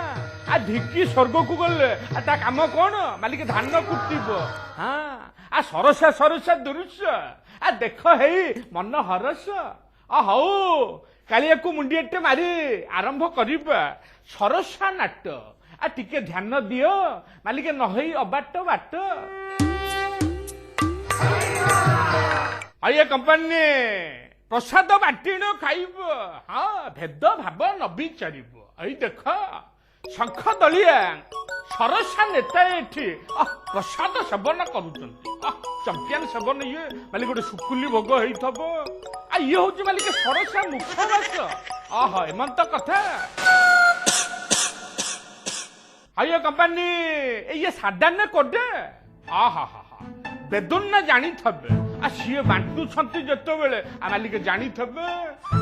आ ढिकी स्वर्ग को गले आ ता काम कौन मालिके धान कुटिब हाँ आ सरसा सरसा दृश्य आ देख हेई मन हरस आ हौ कालिया को मुंडिएटे मारी आरंभ करिबा सरसा नाट आ टिके ध्यान दियो मालिके नहई अबाट बाट आये कंपनी प्रसाद बांटीण खाइब हाँ भेद भाव न विचारिब आई देख शंख दलिया सरसा नेता एठी प्रसाद सेवन करुचंती चंपियन सेवन ये मालिक गोटे सुकुली भोग होइथब आ ये होची मालिक सरसा मुखवास आहा एमंत कथा आयो कंपनी ये साधारण कोडे आहा हा हा बेदुन ना जानी थबे ସିଏ ବାଣ୍ଟୁଛନ୍ତି ଯେତେବେଳେ ମାଲିକ ଜାଣିଥିବେ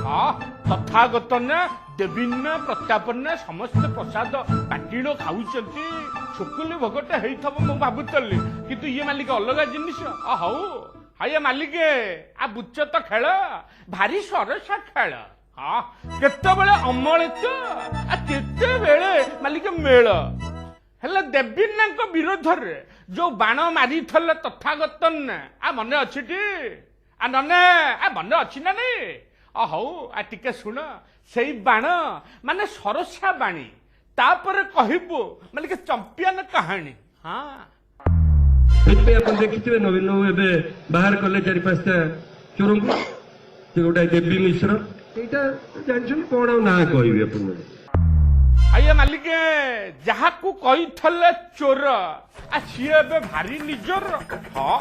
ହଁ ତଥାଗତ ନା ଦେବୀନ ପ୍ରତାପନା ସମସ୍ତେ ପ୍ରସାଦ ବାଣ୍ଟିଣ ଖାଉଛନ୍ତି ଶୁକୁଲି ଭୋଗଟା ହେଇଥିବ ମୁଁ ଭାବୁଥିଲି କିନ୍ତୁ ଇଏ ମାଲିକ ଅଲଗା ଜିନିଷ ହଉ ହାଏ ମାଲିକେ ବୁଝ ତ ଖେଳ ଭାରି ସରସ ଖେଳ ହଁ କେତେବେଳେ ଅମଳିତ କେତେବେଳେ ମାଲିକ ମେଳ ହେଲେ ଦେବୀନାଙ୍କ ବିରୋଧରେ ଯୋଉ ବାଣ ମାରିଥିଲେ ତଥାଗତ ମନେ ଅଛିଟି ନନେ ମନେ ଅଛି ନା ନାଇଁ ହଉ ଟିକେ ଶୁଣ ସେଇ ବାଣ ମାନେ ସରସା ବାଣୀ ତାପରେ କହିବୁ ମାଲିକ ଚମ୍ପିୟନ କାହାଣୀ ହଁ ସେଥିପାଇଁ ଆପଣ ଦେଖିଥିବେ ନବୀନ ବାବୁ ଏବେ ବାହାର କଲେ 4-5ଟା ଚୋରଙ୍କୁ ସେ ଗୋଟା ଦେବୀ ମିଶ୍ର ସେଇଟା ଜାଣିଛନ୍ତି କଣ ଆଉ ନାଁ କହିବି ଆପଣଙ୍କୁ ମାଲିକେ ଯାହାକୁ କହିଥିଲେ ଚୋର ସିଏ ଏବେ ଭାରି ନିଜର ହଁ